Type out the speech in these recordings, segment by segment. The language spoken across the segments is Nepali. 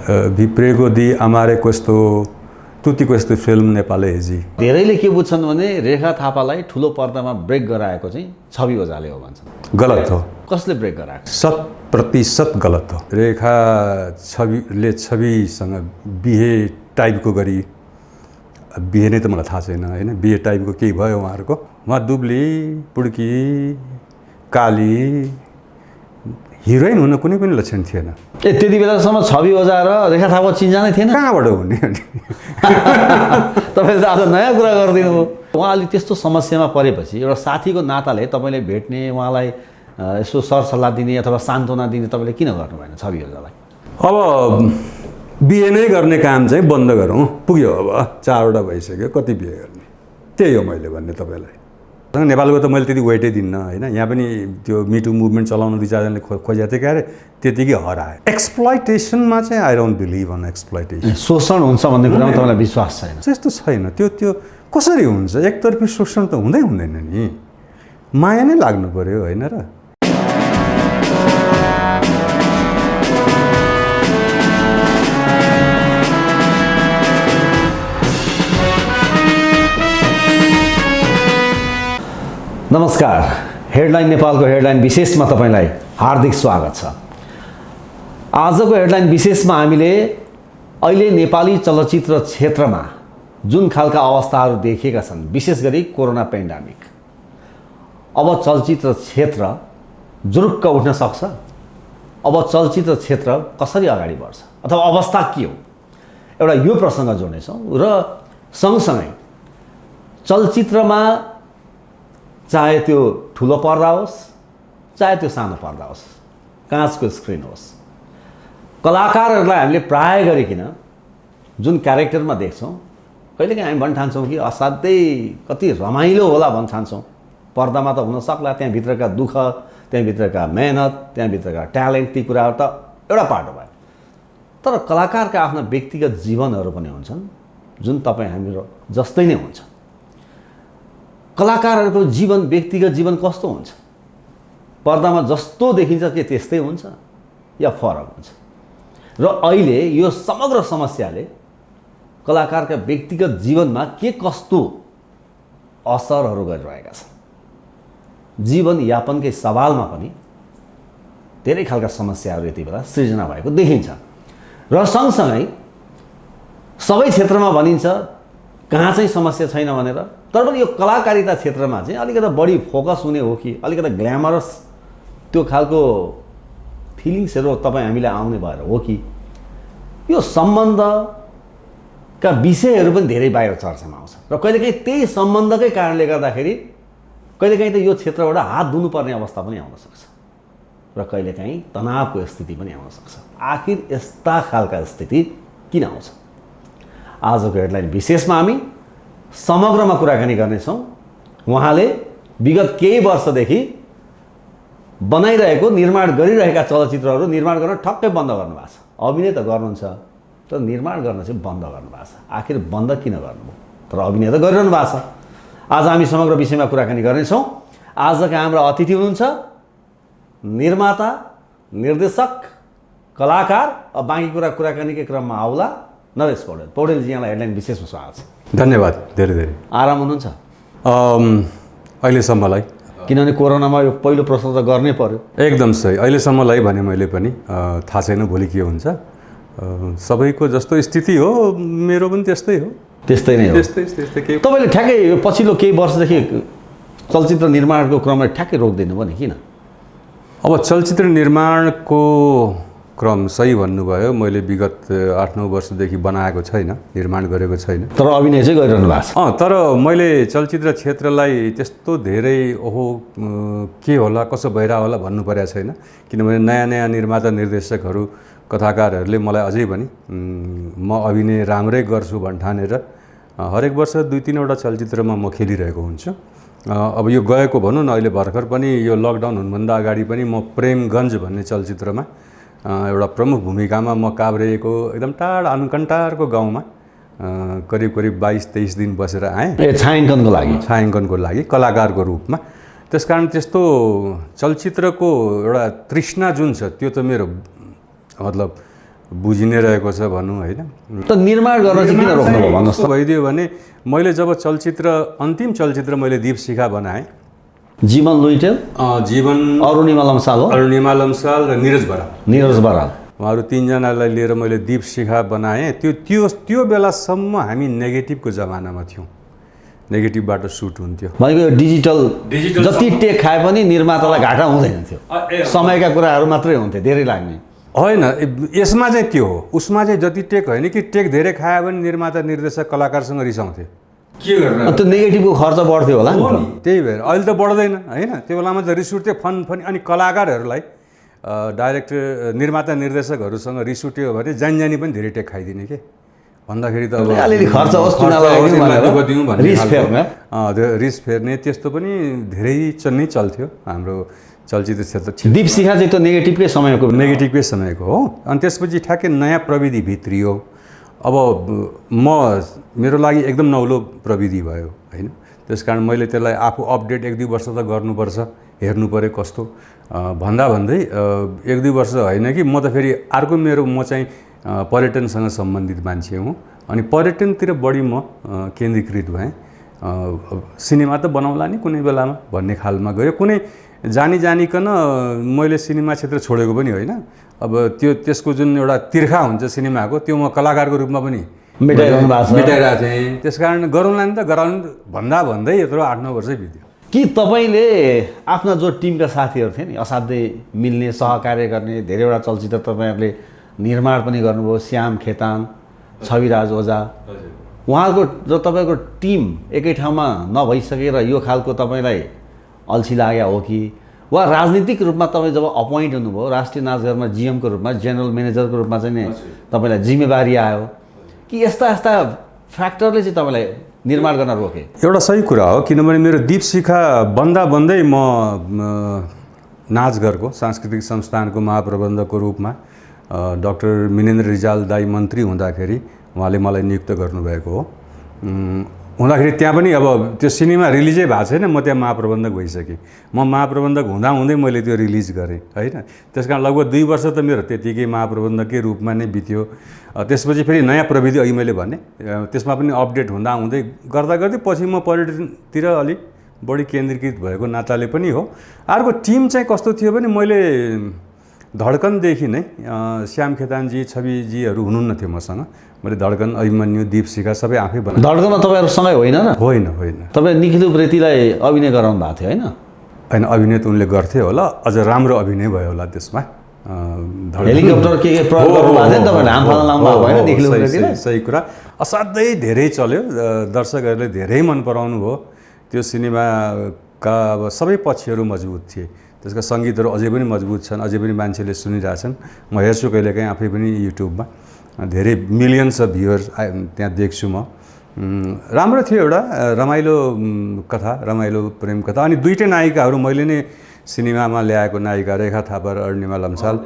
भिप्रेको दि आमारे कस्तो तुतिको यस्तो फिल्म नेपालले हेजी। धेरैले के बुझ्छन् भने रेखा थापालाई ठुलो पर्दामा ब्रेक गराएको चाहिँ छवि ओझाले हो भन्छन्। गलत हो। कसले ब्रेक गराएको? 100% गलत हो। रेखा छविसँग बिहे टाइपको गरी, बिहे नै त मलाई थाहा छैन होइन, बिहे टाइपको केही भयो उहाँहरूको। उहाँ दुब्ली पुड्की काली हिरोइन हुन कुनै पनि लक्षण थिएन। त्यति बेलासम्म छवि ओझा र रेखा थापा चिन्जानै थिएन? कहाँबाट हुने? तपाईँले त आज नयाँ कुरा गरिदिनु भयो। उहाँ अलिक त्यस्तो समस्यामा परेपछि एउटा साथीको नाताले तपाईँले भेट्ने, उहाँलाई यसो सरसल्लाह दिने अथवा सान्त्वना दिने तपाईँले किन गर्नु भएन छवि ओझालाई? अब बिहे नै गर्ने काम चाहिँ बन्द गरौँ, पुग्यो। अब 4वटा भइसक्यो, कति बिहे गर्ने? त्यही हो मैले भन्ने तपाईँलाई। नेपालको त मैले त्यति वेटै दिन्न होइन। यहाँ पनि त्यो मिटु मुभमेन्ट चलाउन 2-4 जनाले खोजेको थिएँ क्यारे, त्यतिकै हरायो। एक्सप्लोइटेसनमा चाहिँ I don't believe in exploitation. शोषण हुन्छ भन्ने कुरामा तपाईँलाई विश्वास छैन? त्यस्तो छैन। त्यो कसरी हुन्छ? एकतर्फी शोषण त हुँदैन नि, माया नै लाग्नु पर्यो होइन र। नमस्कार, हेडलाइन नेपालको हेडलाइन विशेषमा तपाईँलाई हार्दिक स्वागत छ। आजको हेडलाइन विशेषमा हामीले अहिले नेपाली चलचित्र क्षेत्रमा जुन खालका अवस्थाहरू देखिएका छन्, विशेष गरी कोरोना पेन्डामिक, अब चलचित्र क्षेत्र जुरुक्क उठ्न सक्छ? अब चलचित्र क्षेत्र कसरी अगाडि बढ्छ अथवा अवस्था के हो? एउटा यो प्रसङ्ग जोड्नेछौँ र सँगसँगै चलचित्रमा चाहे त्यो ठुलो पर्दा होस् चाहे त्यो सानो पर्दा होस्, काँचको स्क्रिन होस्, कलाकारहरूलाई हामीले प्राय गरिकन जुन क्यारेक्टरमा देख्छौँ, कहिलेकाहीँ हामी भन्न ठान्छौँ कि असाध्यै कति रमाइलो होला भन्न ठान्छौँ। पर्दामा त हुन सक्ला, त्यहाँभित्रका दुःख, त्यहाँभित्रका मेहनत, त्यहाँभित्रका ट्यालेन्ट, ती कुराहरू त एउटा पाटो भयो। तर कलाकारका आफ्ना व्यक्तिगत जीवनहरू पनि हुन्छन् जुन तपाईँ हाम्रो जस्तै नै हुन्छ। कलाकारहरूको जीवन, व्यक्तिगत जीवन कस्तो हुन्छ? पर्दामा जस्तो देखिन्छ के त्यस्तै हुन्छ या फरक हुन्छ? र अहिले यो समग्र समस्याले कलाकारका व्यक्तिगत जीवनमा के कस्तो असरहरू गरिरहेका छन्? जीवनयापनकै सवालमा पनि धेरै खालका समस्याहरू यति बेला सृजना भएको देखिन्छ। र सँगसँगै सबै क्षेत्रमा भनिन्छ कहाँ चाहिँ समस्या छैन भनेर, तर पनि यो कलाकारिता क्षेत्रमा चाहिँ अलिकति बढी फोकस हुने हो कि अलिकति ग्ल्यामरस त्यो खालको फिलिङ्सहरू तपाईँ हामीलाई आउने भएर हो कि यो सम्बन्धका विषयहरू पनि धेरै बाहिर चर्चामा आउँछ र कहिलेकाहीँ त्यही सम्बन्धकै कारणले गर्दाखेरि कहिलेकाहीँ त यो क्षेत्रबाट हात धुनुपर्ने अवस्था पनि आउन सक्छ र कहिलेकाहीँ तनावको स्थिति पनि आउन सक्छ। आखिर यस्ता खालका स्थिति किन आउँछ? आजको हेडलाइन विशेषमा हामी समग्रमा कुराकानी गर्नेछौँ। उहाँले विगत केही वर्षदेखि बनाइरहेको, निर्माण गरिरहेका चलचित्रहरू निर्माण गर्न ठक्कै बन्द गर्नुभएको छ। अभिनय त गर्नुहुन्छ तर निर्माण गर्न चाहिँ बन्द गर्नुभएको छ। आखिर बन्द किन गर्नुभयो? तर अभिनय त गरिरहनु भएको छ। आज हामी समग्र विषयमा कुराकानी गर्नेछौँ। आजका हाम्रा अतिथि हुनुहुन्छ निर्माता, निर्देशक, कलाकार। अब बाँकी कुराकानीकै क्रममा आउला नरेश पौडेल। पौडेलजी, यहाँलाई हेडलाइन विशेषमा स्वागत छ। धन्यवाद। धेरै धेरै आराम हुनुहुन्छ? अहिलेसम्मलाई, किनभने कोरोनामा यो पहिलो प्रश्न त गर्नै पर्यो। एकदम सही। अहिलेसम्मलाई भने मैले पनि थाहा छैन भोलि के हुन्छ। सबैको जस्तो स्थिति हो, मेरो पनि त्यस्तै हो। त्यस्तै नै हो। त्यस्तै के। तपाईँले ठ्याक्कै यो पछिल्लो केही वर्षदेखि चलचित्र निर्माणको क्रमलाई ठ्याक्कै रोकिदिनु भयो नि, किन? अब चलचित्र निर्माणको क्रम सही भन्नुभयो। मैले विगत 8-9 वर्षदेखि बनाएको छैन, निर्माण गरेको छैन। तर अभिनय चाहिँ गरिरहनु भएको छ। तर मैले चलचित्र क्षेत्रलाई त्यस्तो धेरै ओहो के होला, कसो भइरह होला भन्नु परेको छैन। किनभने नयाँ नयाँ निर्माता, निर्देशकहरू, कथाकारहरूले मलाई अझै पनि म अभिनय राम्रै गर्छु भन्ठानेर हरेक वर्ष 2-3वटा चलचित्रमा म खेलिरहेको हुन्छु। अब यो गएको भनौँ न, अहिले भर्खर पनि यो लकडाउन हुनुभन्दा अगाडि पनि म प्रेमगञ्ज भन्ने चलचित्रमा एउटा प्रमुख भूमिकामा म काभ्रेको एकदम टाढा अनुकन्टारको गाउँमा करिब 22-23 दिन बसेर आएँ। छायाङ्कनको लागि कलाकारको रूपमा। त्यसकारण त्यस्तो चलचित्रको एउटा तृष्णा जुन छ त्यो त मेरो मतलब बुझि नै रहेको छ भनौँ होइन। त निर्माण गर्न चाहिँ किन रोक्नुभयो भन्नुहोस् त? भइदियो भने मैले जब अन्तिम चलचित्र मैले दीपशिखा बनाएँ, जीवन लुइटेल, जीवन, अरुणिमा लम्साल हो, अरुणिमा लम्साल र निरज बराल, उहाँहरू तीनजनालाई लिएर मैले दीपशिखा बनाएँ। त्यो बेलासम्म हामी नेगेटिभको जमानामा थियौँ, नेगेटिभबाट सुट हुन्थ्यो। भनेको डिजिटल जति टेक खाए पनि निर्मातालाई घाटा हुँदैन थियो, समयका कुराहरू मात्रै हुन्थे, धेरै लाग्ने होइन। यसमा चाहिँ त्यो हो, उसमा चाहिँ जति टेक होइन कि टेक धेरै खायो भने निर्माता निर्देशक कलाकारसँग रिसाउँथे, के गर्नु, त्यो नेगेटिभको खर्च बढ्थ्यो होला नि। त्यही भएर अहिले त बढ्दैन होइन। त्यो बेलामा त रिस उठ्थ्यो फन। अनि कलाकारहरूलाई डाइरेक्टर निर्माता निर्देशकहरूसँग रिस उठ्यो भने जानी पनि धेरै टेक खाइदिने के भन्दाखेरि त अब अलिअलि खर्च होस्, रिस फेर्ने त्यस्तो पनि धेरै नै चल्थ्यो हाम्रो चलचित्र क्षेत्र। दीपशिखा चाहिँ त्यो नेगेटिभकै समयको हो। अनि त्यसपछि ठ्याक्कै नयाँ प्रविधि भित्रियो। अब मेरो लागि एकदम नौलो प्रविधि भयो होइन। त्यसकारण मैले त्यसलाई आफू अपडेट 1-2 वर्ष त गर्नुपर्छ, हेर्नु पऱ्यो कस्तो भन्दै 1-2 वर्ष होइन कि म त फेरि अर्को म चाहिँ पर्यटनसँग सम्बन्धित मान्छे हुँ। अनि पर्यटनतिर बढी म केन्द्रीकृत भएँ। सिनेमा त बनाउला नि कुनै बेलामा भन्ने खालमा गयो। कुनै जानिकन मैले सिनेमा क्षेत्र छोडेको पनि होइन। अब त्यसको जुन एउटा तिर्खा हुन्छ सिनेमाको, त्यो म कलाकारको रूपमा पनि मेटाइरहेको थिएँ। त्यसकारण गरौँला नि त भन्दै यत्रो 8-9 वर्षै बित्यो। कि तपाईँले आफ्ना जो टिमका साथीहरू थिए नि, असाध्यै मिल्ने, सहकार्य गर्ने, धेरैवटा चलचित्र तपाईँहरूले निर्माण पनि गर्नुभयो, श्याम खेतान, छविराज ओझा, उहाँको जो तपाईँको टिम एकै ठाउँमा नभइसकेर यो खालको तपाईँलाई अल्छी लाग्यो हो कि वा राजनीतिक रूपमा तपाईँ जब अपोइन्ट हुनुभयो राष्ट्रिय नाचघरमा जिएमको रूपमा, जेनरल म्यानेजरको रूपमा चाहिँ नि तपाईँलाई जिम्मेवारी आयो कि यस्ता फ्याक्टरले चाहिँ तपाईँलाई निर्माण गर्न रोके? एउटा सही कुरा हो, किनभने मेरो दीपशिखा बन्दै म नाचघरको सांस्कृतिक संस्थानको महाप्रबन्धकको रूपमा डाक्टर मिनेन्द्र रिजाल दाई मन्त्री हुँदाखेरि उहाँले मलाई नियुक्त गर्नुभएको हो। हुँदाखेरि त्यहाँ पनि अब त्यो सिनेमा रिलिजै भएको छैन, म त्यहाँ महाप्रबन्धक भइसकेँ। म महाप्रबन्धक हुँदै मैले त्यो रिलिज गरेँ होइन। त्यसकारण लगभग 2 वर्ष त मेरो त्यतिकै महाप्रबन्धकै रूपमा नै बित्यो। त्यसपछि फेरि नयाँ प्रविधि अघि मैले भने त्यसमा पनि अपडेट हुँदै गर्दै पछि म पर्यटनतिर अलिक बढी केन्द्रीकृत भएको नाताले पनि हो। अर्को टिम चाहिँ कस्तो थियो भने मैले धड्कनदेखि नै श्याम खेतानजी, छविजीहरू हुनुहुन्न थियो मसँग। मैले धड्कन, अभिमन्यु, दीपशिखा सबै आफै बनाएँ। धड्कनमा तपाईँहरूसँगै होइन न? होइन। तपाईँ निखिल उप्रेतीलाई अभिनय गराउनु भएको थियो होइन? अभिनय त उनले गर्थे होला, अझ राम्रो अभिनय भयो होला त्यसमा। हेलिकप्टर के प्रयोग गर्नु भएको थियो नि तपाईँले, हामफाला लाउनु भएको होइन निखिल उप्रेतीलाई? सही कुरा। असाध्यै धेरै चल्यो, दर्शकहरूले धेरै मन पराउनु भयो। त्यो सिनेमाका अब सबै पक्षहरू मजबुत थिए। त्यसका सङ्गीतहरू अझै पनि मजबुत छन्, अझै पनि मान्छेले सुनिरहेछन्। म हेर्छु कहिलेकाहीँ आफै पनि युट्युबमा, धेरै मिलियन्स अफ भ्युअर्स त्यहाँ देख्छु म। राम्रो थियो, एउटा रमाइलो कथा, रमाइलो प्रेम कथा। अनि 2टै नायिकाहरू मैले नै सिनेमामा ल्याएको नायिका रेखा थापा र अरुणिमा लम्साल,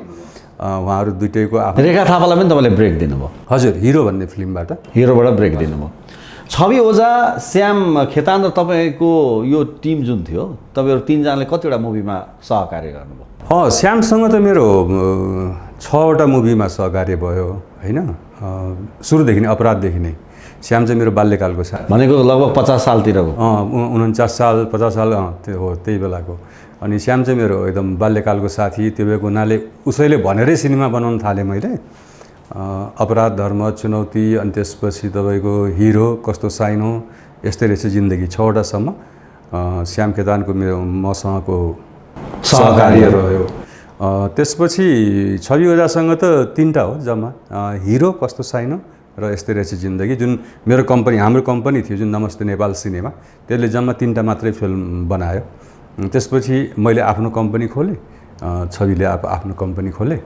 उहाँहरू 2टैको आफ्नो। रेखा थापालाई पनि तपाईँले ब्रेक दिनुभयो? हजुर, हिरो भन्ने फिल्मबाट ब्रेक दिनुभयो। छवि ओझा, श्याम खेतान र तपाईँको यो टिम जुन थियो, तपाईँहरू 3जनाले कतिवटा मुभीमा सहकार्य गर्नुभयो? श्यामसँग त मेरो 6वटा मुभीमा सहकार्य भयो होइन। सुरुदेखि नै, अपराधदेखि नै। श्याम चाहिँ मेरो बाल्यकालको साथी, भनेको लगभग 50 सालतिरको। 49 साल 50 साल त्यो हो, त्यही बेलाको। अनि श्याम चाहिँ मेरो एकदम बाल्यकालको साथी। त्यो भएको हुनाले उसैले भनेरै सिनेमा बनाउन थालेँ मैले। अपराध, धर्म, चुनौती, अनि त्यसपछि तपाईँको हिरो, कस्तो साइनो, यस्तै रहेछ जिन्दगी, 6वटासम्म श्याम खेतानको मेरो मसँगको सहकार्य रह्यो। त्यसपछि छवि ओझासँग त 3टा हो जम्मा, हिरो, कस्तो साइनो र यस्तै रहेछ जिन्दगी, जुन मेरो कम्पनी, हाम्रो कम्पनी थियो जुन नमस्ते नेपाल सिनेमा, त्यसले जम्मा 3टा मात्रै फिल्म बनायो। त्यसपछि मैले आफ्नो कम्पनी खोलेँ, छविले आफ्नो कम्पनी खोले।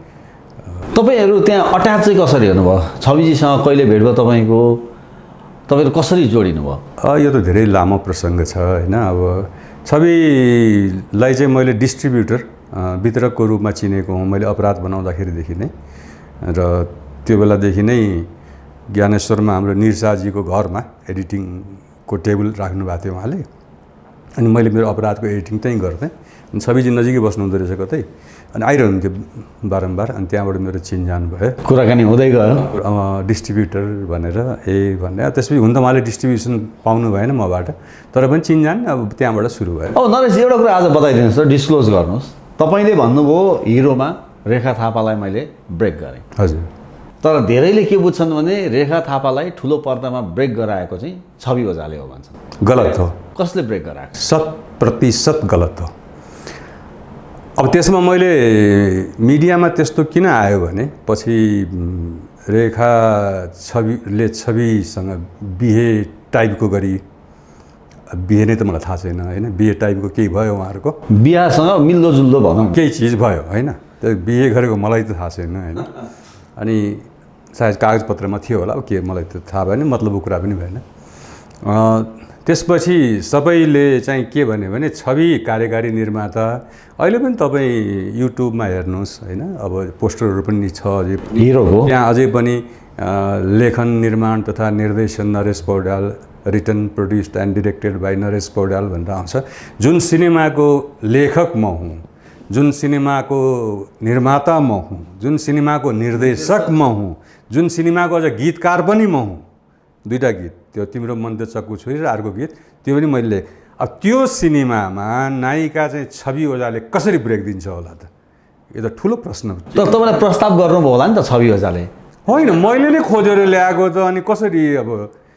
तपाईँहरू त्यहाँ अट्याच चाहिँ कसरी हुनुभयो? छविजीसँग कहिले भेट भयो तपाईँहरू कसरी जोडिनु भयो? यो त धेरै लामो प्रसङ्ग छ होइन। अब छविलाई चाहिँ मैले डिस्ट्रिब्युटर, वितरकको रूपमा चिनेको हुँ मैले अपराध बनाउँदाखेरिदेखि नै। र त्यो बेलादेखि नै ज्ञानेश्वरमा हाम्रो निरसाजीको घरमा एडिटिङको टेबल राख्नु भएको थियो उहाँले। अनि मैले मेरो अपराधको एडिटिङ त्यहीँ गर्थेँ। छविजी नजिकै बस्नुहुँदो रहेछ कतै। अनि आइरहन्थ्यो बारम्बार। अनि त्यहाँबाट मेरो चिनजान भयो, कुराकानी हुँदै गयो, डिस्ट्रिब्युटर भनेर भन्ने। त्यसपछि हुन त उहाँले डिस्ट्रिब्युसन पाउनु भएन मबाट, तर पनि चिनजान अब त्यहाँबाट सुरु भयो। नरेश एउटा कुरा आज बताइदिनुहोस् त, डिस्क्लोज गर्नुहोस्। तपाईँले भन्नुभयो हिरोमा रेखा थापालाई मैले ब्रेक गरेँ। हजुर। तर धेरैले के बुझ्छन् भने रेखा थापालाई ठुलो पर्दामा ब्रेक गराएको चाहिँ छवि ओझाले हो भन्छन्। गलत हो। कसले ब्रेक गराएको? 100% गलत हो। अब त्यसमा मैले मिडियामा त्यस्तो किन आयो भने पछि रेखा छविसँग बिहे टाइपको गरी, बिहे नै त मलाई थाहा छैन होइन, बिहे टाइपको केही भयो उहाँहरूको, बिहासँग मिल्दोजुल्दो भनौँ केही चिज भयो होइन। त्यो बिहे गरेको मलाई त थाहा छैन होइन। अनि सायद कागजपत्रमा थियो होला, के मलाई त थाहा भएन, मतलबको कुरा पनि भएन। त्यसपछि सबैले चाहिँ के भन्यो भने छवि कार्यकारी निर्माता, अहिले पनि तपाईँ युट्युबमा हेर्नुहोस् होइन, अब पोस्टरहरू पनि छ अझै हिरोको, त्यहाँ अझै पनि लेखन निर्माण तथा निर्देशन Naresh Paudyal, written produced and directed by Naresh Paudyal भनेर आउँछ। जुन सिनेमाको लेखक म हुँ, जुन सिनेमाको निर्माता म हुँ, जुन सिनेमाको निर्देशक म हुँ, जुन सिनेमाको अझ गीतकार पनि म हुँ। दुईवटा गीत, त्यो तिम्रो मन त चक्कु छोरी र अर्को गीत, त्यो पनि मैले। अब त्यो सिनेमामा नायिका चाहिँ छवि ओझाले कसरी ब्रेक दिन्छ होला त? यो त ठुलो प्रश्न हो। तर तपाईँलाई प्रस्ताव गर्नुभयो होला नि त छवि ओझाले? होइन, मैले नै खोजेर ल्याएको त। अनि कसरी अब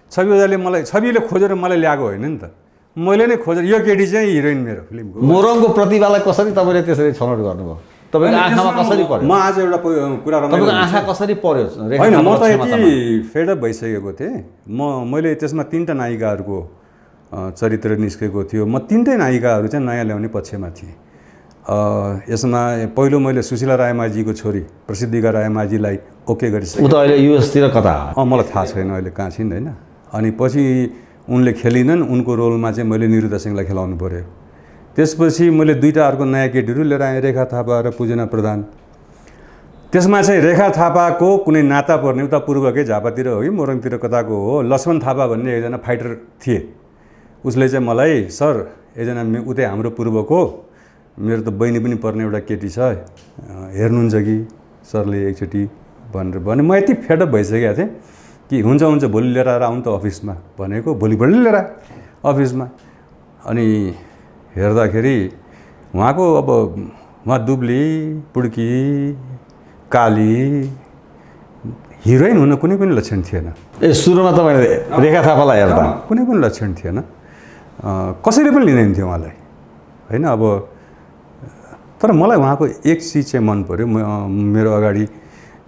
छवि ओझाले मलाई, छविले खोजेर मलाई ल्याएको होइन नि त, मैले नै खोजेर। यो केटी चाहिँ हिरोइन मेरो फिल्मको। मोरङको प्रतिभालाई कसरी तपाईँले त्यसरी छनौट गर्नुभयो? तपाईँको आँखामा कसरी पर्यो? म आज एउटा कुरा तपाईँको आँखा कसरी पर्यो? होइन, म त यति फेडअप भइसकेको थिएँ। मैले त्यसमा 3टा नायिकाहरूको चरित्र निस्केको थियो। म 3टै नायिकाहरू चाहिँ नयाँ ल्याउने पक्षमा थिएँ। यसमा पहिलो मैले सुशीला रायमाझीको छोरी प्रसिद्धिका रायमाझीलाई ओके गरिसकेँ। ऊ त अहिले युएसतिर कता? मलाई थाहा छैन, अहिले कहाँ छिन् होइन। अनि पछि उनले खेलिनन्, उनको रोलमा चाहिँ मैले निरुता सिंहलाई खेलाउनु पऱ्यो। त्यसपछि मैले 2टा अर्को नयाँ केटीहरू लिएर आएँ, रेखा थापा र पूजना प्रधान। त्यसमा चाहिँ रेखा थापाको कुनै नाता पर्ने, उता पूर्वकै झापातिर हो कि मोरङतिर कताको हो, लक्ष्मण थापा भन्ने एकजना फाइटर थिए। उसले चाहिँ मलाई, सर एकजना उतै हाम्रो पूर्वको मेरो त बहिनी पनि पर्ने एउटा केटी छ, हेर्नुहुन्छ कि सरले एकचोटि भनेर भने। म यति फेडअप भइसकेको थिएँ कि हुन्छ हुन्छ भोलि लिएर आएर आउँ त अफिसमा भनेको। भोलिपल्ट लिएर अफिसमा अनि हेर्दाखेरि उहाँको अब उहाँ दुब्ली पुड्की काली हिरोइन हुन कुनै पनि लक्षण थिएन। सुरुमा तपाईँले रेखा थापालाई हेर्दा कुनै पनि लक्षण थिएन, कसैले पनि लिँदैन थियो उहाँलाई होइन। अब तर मलाई उहाँको एक चिज चाहिँ मन पर्यो। मेरो अगाडि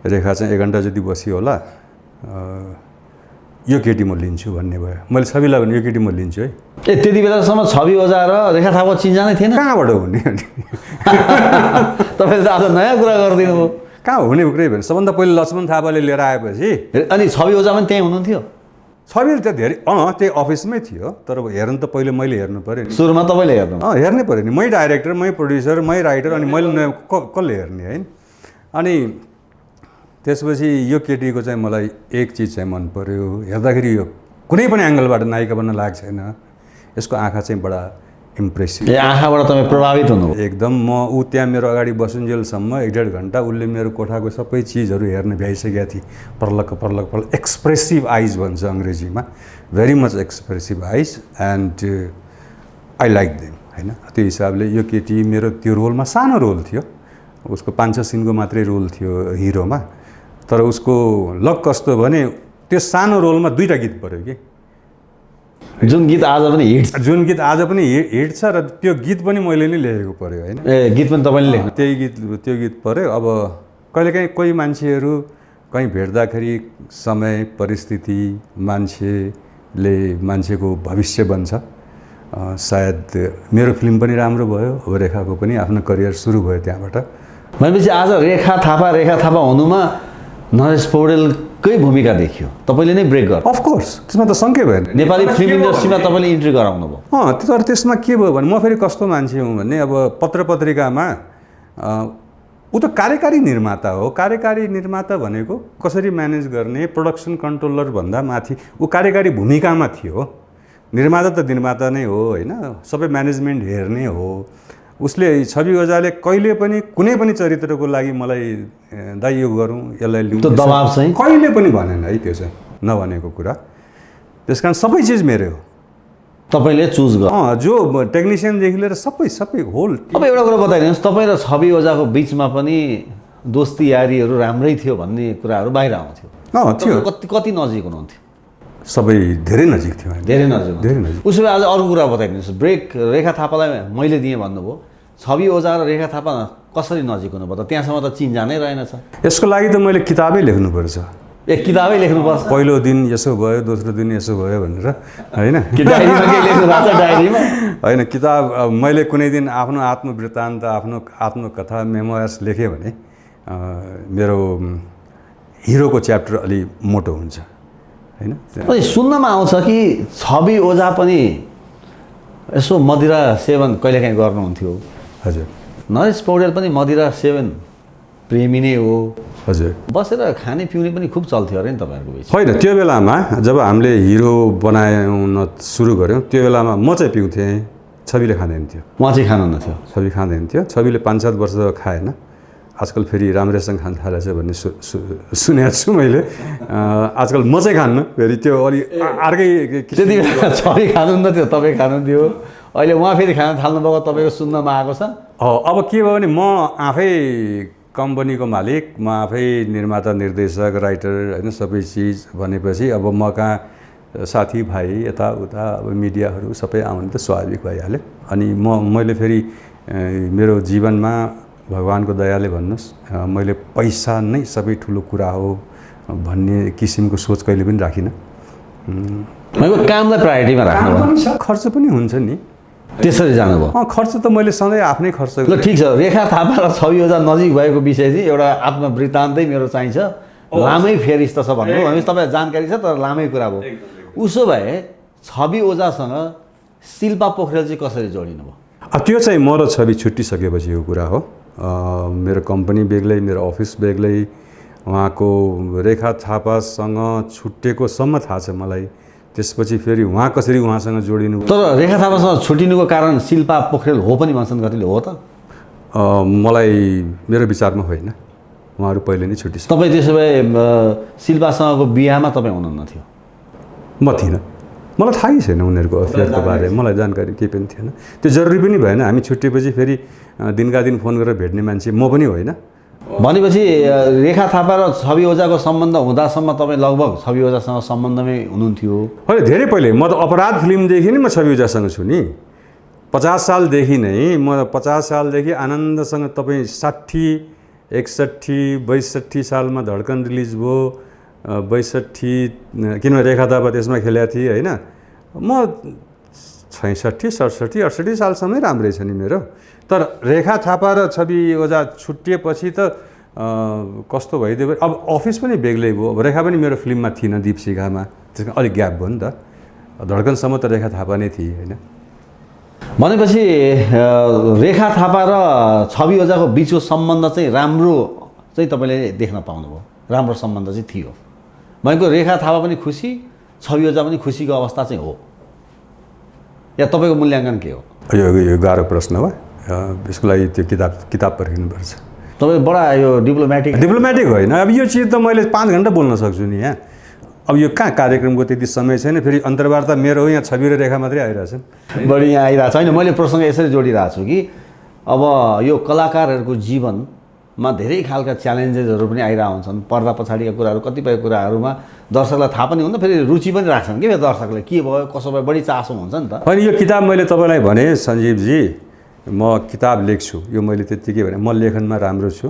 रेखा चाहिँ 1 घन्टा जति बसी होला, यो केटी म लिन्छु भन्ने भयो। मैले छविलाई भने यो केटी म लिन्छु है। त्यति बेलासम्म छवि ओझा र रेखा थापा चिन्जानै थिएन? कहाँबाट हुने? तपाईँले त आज नयाँ कुरा गरिदिनु भयो। कहाँ हुने कुरै भने सबभन्दा पहिले लक्ष्मण थापाले लिएर आएपछि अनि छवि ओझा पनि त्यहीँ हुनुहुन्थ्यो? छविले त धेरै त्यही अफिसमै थियो, तर हेर्नु त पहिले मैले हेर्नु पऱ्यो नि। सुरुमा तपाईँले हेर्नु? हेर्नै पऱ्यो नि। मै डाइरेक्टर, मै प्रड्युसर, मै राइटर, अनि मैले कसले हेर्ने होइन। अनि त्यसपछि यो केटीको चाहिँ मलाई एक चिज चाहिँ मन पर्यो। हेर्दाखेरि यो कुनै पनि एङ्गलबाट नायिका बन्न लागेको छैन। यसको आँखा चाहिँ बडा इम्प्रेसिभ। आँखाबाट तपाईँ प्रभावित हुनुभयो? एकदम। म ऊ त्यहाँ मेरो अगाडि बसुन्जेलसम्म 1.5 घन्टा उसले मेरो कोठाको सबै चिजहरू हेर्न भ्याइसकेका थिए। पर्लक पर्लक पर्लक एक्सप्रेसिभ आइज भन्छ अङ्ग्रेजीमा, भेरी मच एक्सप्रेसिभ आइज एन्ड आई लाइक देम होइन। त्यो हिसाबले यो केटी मेरो त्यो रोलमा सानो रोल थियो, उसको 5-6 सिनको मात्रै रोल थियो हिरोमा। तर उसको लक कस्तो भने त्यो सानो रोलमा 2टा गीत पऱ्यो कि, जुन गीत आज पनि हिट छ र त्यो गीत पनि मैले नै लेखेको पऱ्यो होइन। गीत पनि तपाईँले लेख्नु? त्यो गीत पऱ्यो। अब कहिलेकाहीँ कोही मान्छेहरू कहीँ भेट्दाखेरि समय परिस्थिति मान्छेको भविष्य बन्छ। सायद मेरो फिल्म पनि राम्रो भयो, अब रेखाको पनि आफ्नो करियर सुरु भयो त्यहाँबाट। भनेपछि आज रेखा थापा हुनुमा नरेश पौडेलकै भूमिका देखियो। तपाईँले नै ब्रेक गर्नु? अफकोर्स, त्यसमा त शङ्कै भएन। नेपाली फिल्म इन्डस्ट्रीमा तपाईँले इन्ट्री गराउनु भयो? तर त्यसमा के भयो भने म फेरि कस्तो मान्छे हुँ भने अब पत्रिकामा ऊ त कार्यकारी निर्माता हो। कार्यकारी निर्माता भनेको कसरी म्यानेज गर्ने, प्रोडक्सन कन्ट्रोलर भन्दा माथि ऊ कार्यकारी भूमिकामा थियो। निर्माता त निर्माता नै हो होइन, सबै म्यानेजमेन्ट हेर्ने हो। उसले छवि ओझाले कहिले पनि कुनै पनि चरित्रको लागि मलाई दाइ यो गरौँ यसलाई लिउँ त्यो दबाब चाहिँ कहिले पनि भनेन है। त्यो चाहिँ नभनेको कुरा। त्यस कारण सबै चिज मेरो हो, तपाईँले चुज गर्नु। जो टेक्निसियनदेखि लिएर सबै होल। अब एउटा कुरा बताइदिनुहोस्, तपाईँ र छवि ओझाको बिचमा पनि दोस्ती यारीहरू राम्रै थियो भन्ने कुराहरू बाहिर आउँथ्यो। थियो। कति नजिक हुनुहुन्थ्यो? सबै धेरै नजिक थियो, धेरै नजिक। धेरै नजिक। उसो भए आज अरू कुरा बताइदिनुहोस्। ब्रेक रेखा थापालाई मैले दिएँ भन्नुभयो, छवि ओझा र रेखा थापा कसरी नजिक हुनुभयो त? त्यहाँसम्म त चिन्जानै रहेनछ। यसको लागि त मैले किताबै लेख्नुपर्छ। एक किताबै लेख्नुपर्छ। पहिलो दिन यसो भयो, दोस्रो दिन यसो भयो भनेर, होइन? डायरीमा के लेख्नु भएको छ? डायरीमा होइन, किताब मैले कुनै दिन आफ्नो आत्मवृत्तान्त, आफ्नो आत्मकथा, मेमोयर्स लेखेँ भने मेरो हिरोको च्याप्टर अलि मोटो हुन्छ, होइन? अनि सुन्नमा आउँछ कि छवि ओझा पनि यसो मदिरा सेवन कहिलेकाहीँ गर्नुहुन्थ्यो। हजुर। नरेश पौडेल पनि मदिरा सेवन प्रेमी नै हो। हजुर। बसेर खाने पिउने पनि खुब चल्थ्यो अरे नि तपाईँहरूको बिच? होइन, त्यो बेलामा जब हामीले हिरो बनाउन सुरु गऱ्यौँ त्यो बेलामा म चाहिँ पिउँथेँ, छविले खाँदैन थियो। उहाँ चाहिँ खानुहुन्न थियो? छवि खाँदैन थियो। छविले 5-7 वर्ष खाएन, आजकल फेरि राम्रैसँग खान थालेछ भन्ने सुनेको छु मैले। आजकल म चाहिँ खान्न, फेरि त्यो अलि अर्कै। त्यति बेला छवि खानुहुन्न थियो, तपाईँ खानुहुन्थ्यो, अहिले उहाँ फेरि खान थाल्नुभएको तपाईँको सुन्नमा आएको छ। अब के भयो भने म आफै कम्पनीको मालिक, म आफै निर्माता, निर्देशक, राइटर, होइन, सबै चिज भनेपछि अब म कहाँ साथीभाइ यताउता अब मिडियाहरू सबै आउनु त स्वाभाविक भइहाल्यो। अनि मैले फेरि मेरो जीवनमा भगवानको दयाले भन्नुहोस्, मैले पैसा नै सबै ठुलो कुरा हो भन्ने किसिमको सोच कहिले पनि राखिनँ। कामलाई प्रायोरिटीमा राख्नु, खर्च पनि हुन्छ नि, त्यसरी जानुभयो। खर्च त मैले सधैँ आफ्नै खर्च। ल ठिक छ, रेखा थापा र छवि ओझा नजिक भएको विषय चाहिँ एउटा आत्मवृत्तान्तै मेरो चाहिन्छ। लामै फेरिस्त छ भन्नु भनेपछि तपाईँलाई जानकारी छ, तर लामै कुरा भयो। उसो भए छवि ओझासँग शिल्पा पोखरेल चाहिँ कसरी जोडिनु भयो? त्यो चाहिँ म र छवि छुट्टिसकेपछिको कुरा हो। मेरो कम्पनी बेग्लै, मेरो अफिस बेग्लै, उहाँको रेखा थापासँग छुट्टिएकोसम्म थाहा छ मलाई। त्यसपछि फेरि उहाँ कसरी उहाँसँग जोडिनु। तर रेखा थापासँग छुट्टिनुको कारण शिल्पा पोखरेल हो पनि भन्छन् कतिले, हो त? मलाई मेरो विचारमा होइन, उहाँहरू पहिले नै छुट्टिसक्यो। तपाईँ त्यसो भए शिल्पासँगको बिहामा तपाईँ हुनुहुन्न थियो? म थिइनँ, मलाई थाहै छैन उनीहरूको अफेयरको बारेमा, मलाई जानकारी केही पनि थिएन। त्यो जरुरी पनि भएन। हामी छुट्टिएपछि फेरि दिनका दिन फोन गरेर भेट्ने मान्छे म पनि होइन। भनेपछि रेखा थापा र छवि ओझाको सम्बन्ध हुँदासम्म तपाईँ लगभग छवि ओझासँग सम्बन्धमै हुनुहुन्थ्यो? होइन, धेरै पहिले। म त अपराध फिल्मदेखि नै म छवि ओझासँग छु नि। 50 सालदेखि नै, म 50 सालदेखि आनन्दसँग, तपाईँ 60, 61, 62 सालमा धड्कन रिलिज भयो, 62, किनभने रेखा थापा त्यसमा खेलेको थिएँ, होइन? म 66, 67, 68 सालसम्मै राम्रै छ नि मेरो। तर रेखा थापा र छवि ओझा छुट्टिएपछि त कस्तो भइदियो, अब अफिस पनि बेग्लै भयो। अब रेखा पनि मेरो फिल्ममा थिएन, दीपशिखामा, त्यसमा अलिक ग्याप भयो नि त। धड्कनसम्म त रेखा थापा नै थिए, होइन? भनेपछि रेखा थापा र छवि ओझाको बिचको सम्बन्ध चाहिँ राम्रो चाहिँ तपाईँले देख्न पाउनुभयो, राम्रो सम्बन्ध चाहिँ थियो भनेको? रेखा थापा पनि खुसी, छवि ओझा पनि खुसीको अवस्था चाहिँ हो, या तपाईँको मूल्याङ्कन के हो? यो गाह्रो प्रश्न हो। यसको लागि त्यो किताब पर्खिनुपर्छ। तपाईँ बडा यो डिप्लोमेटिक होइन। अब यो चिज त मैले 5 घन्टा बोल्न सक्छु नि यहाँ। अब यो कहाँ कार्यक्रमको त्यति समय छैन। फेरि अन्तर्वार्ता मेरो हो, यहाँ छवि र रेखा मात्रै आइरहेछन्, बढी यहाँ आइरहेको छ। होइन, मैले प्रसङ्ग यसरी जोडिरहेको छु कि अब यो कलाकारहरूको जीवनमा धेरै खालका च्यालेन्जेसहरू पनि आइरहेको हुन्छन्। पर्दा पछाडिका कुराहरू, कतिपय कुराहरूमा दर्शकलाई थाहा पनि हुन्छ, फेरि रुचि पनि राख्छन् कि दर्शकले, के भयो कसो भयो, बढी चासो हुन्छ नि त। होइन, यो किताब मैले तपाईँलाई भने सञ्जीवजी, म किताब लेख्छु, यो मैले त्यत्तिकै भने म लेखनमा राम्रो छु।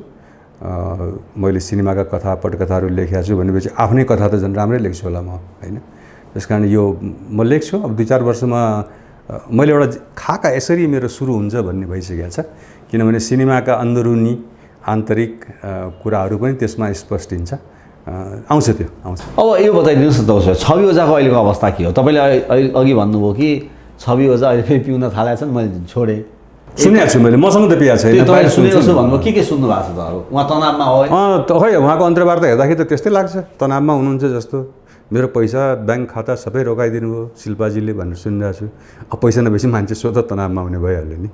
मैले सिनेमाका कथा पटकथाहरू लेखेको छु भनेपछि आफ्नै कथा त झन् राम्रै लेख्छु होला म, होइन? त्यस कारण यो म लेख्छु। अब 2-4 वर्षमा मैले एउटा खाका यसरी मेरो सुरु हुन्छ भन्ने भइसकेको छ। किनभने सिनेमाका अन्दरुनी आन्तरिक कुराहरू पनि त्यसमा स्पष्टिन्छ, आउँछ, त्यो आउँछ। अब यो बताइदिनुहोस् न त, उसो छवि ओझाको अहिलेको अवस्था के हो? तपाईँले अघि भन्नुभयो कि छवि ओझा अहिले फेरि पिउन थालेका छन्, मैले छोडेँ, सुनेको छु मैले, मसँग त पिया छैन। तपाईँले सुनेको छु भन्नुभयो, के सुन्नु भएको छ त? अरू उहाँ तनावमा हो? खै, उहाँको अन्तर्वार्ता हेर्दाखेरि त त्यस्तै लाग्छ, तनावमा हुनुहुन्छ जस्तो। मेरो पैसा ब्याङ्क खाता सबै रोकाइदिनु भयो शिल्पाजीले भनेर सुनिरहेको छु। अब पैसा नभएपछि मान्छे स्वतः तनावमा हुने भइहाल्यो नि।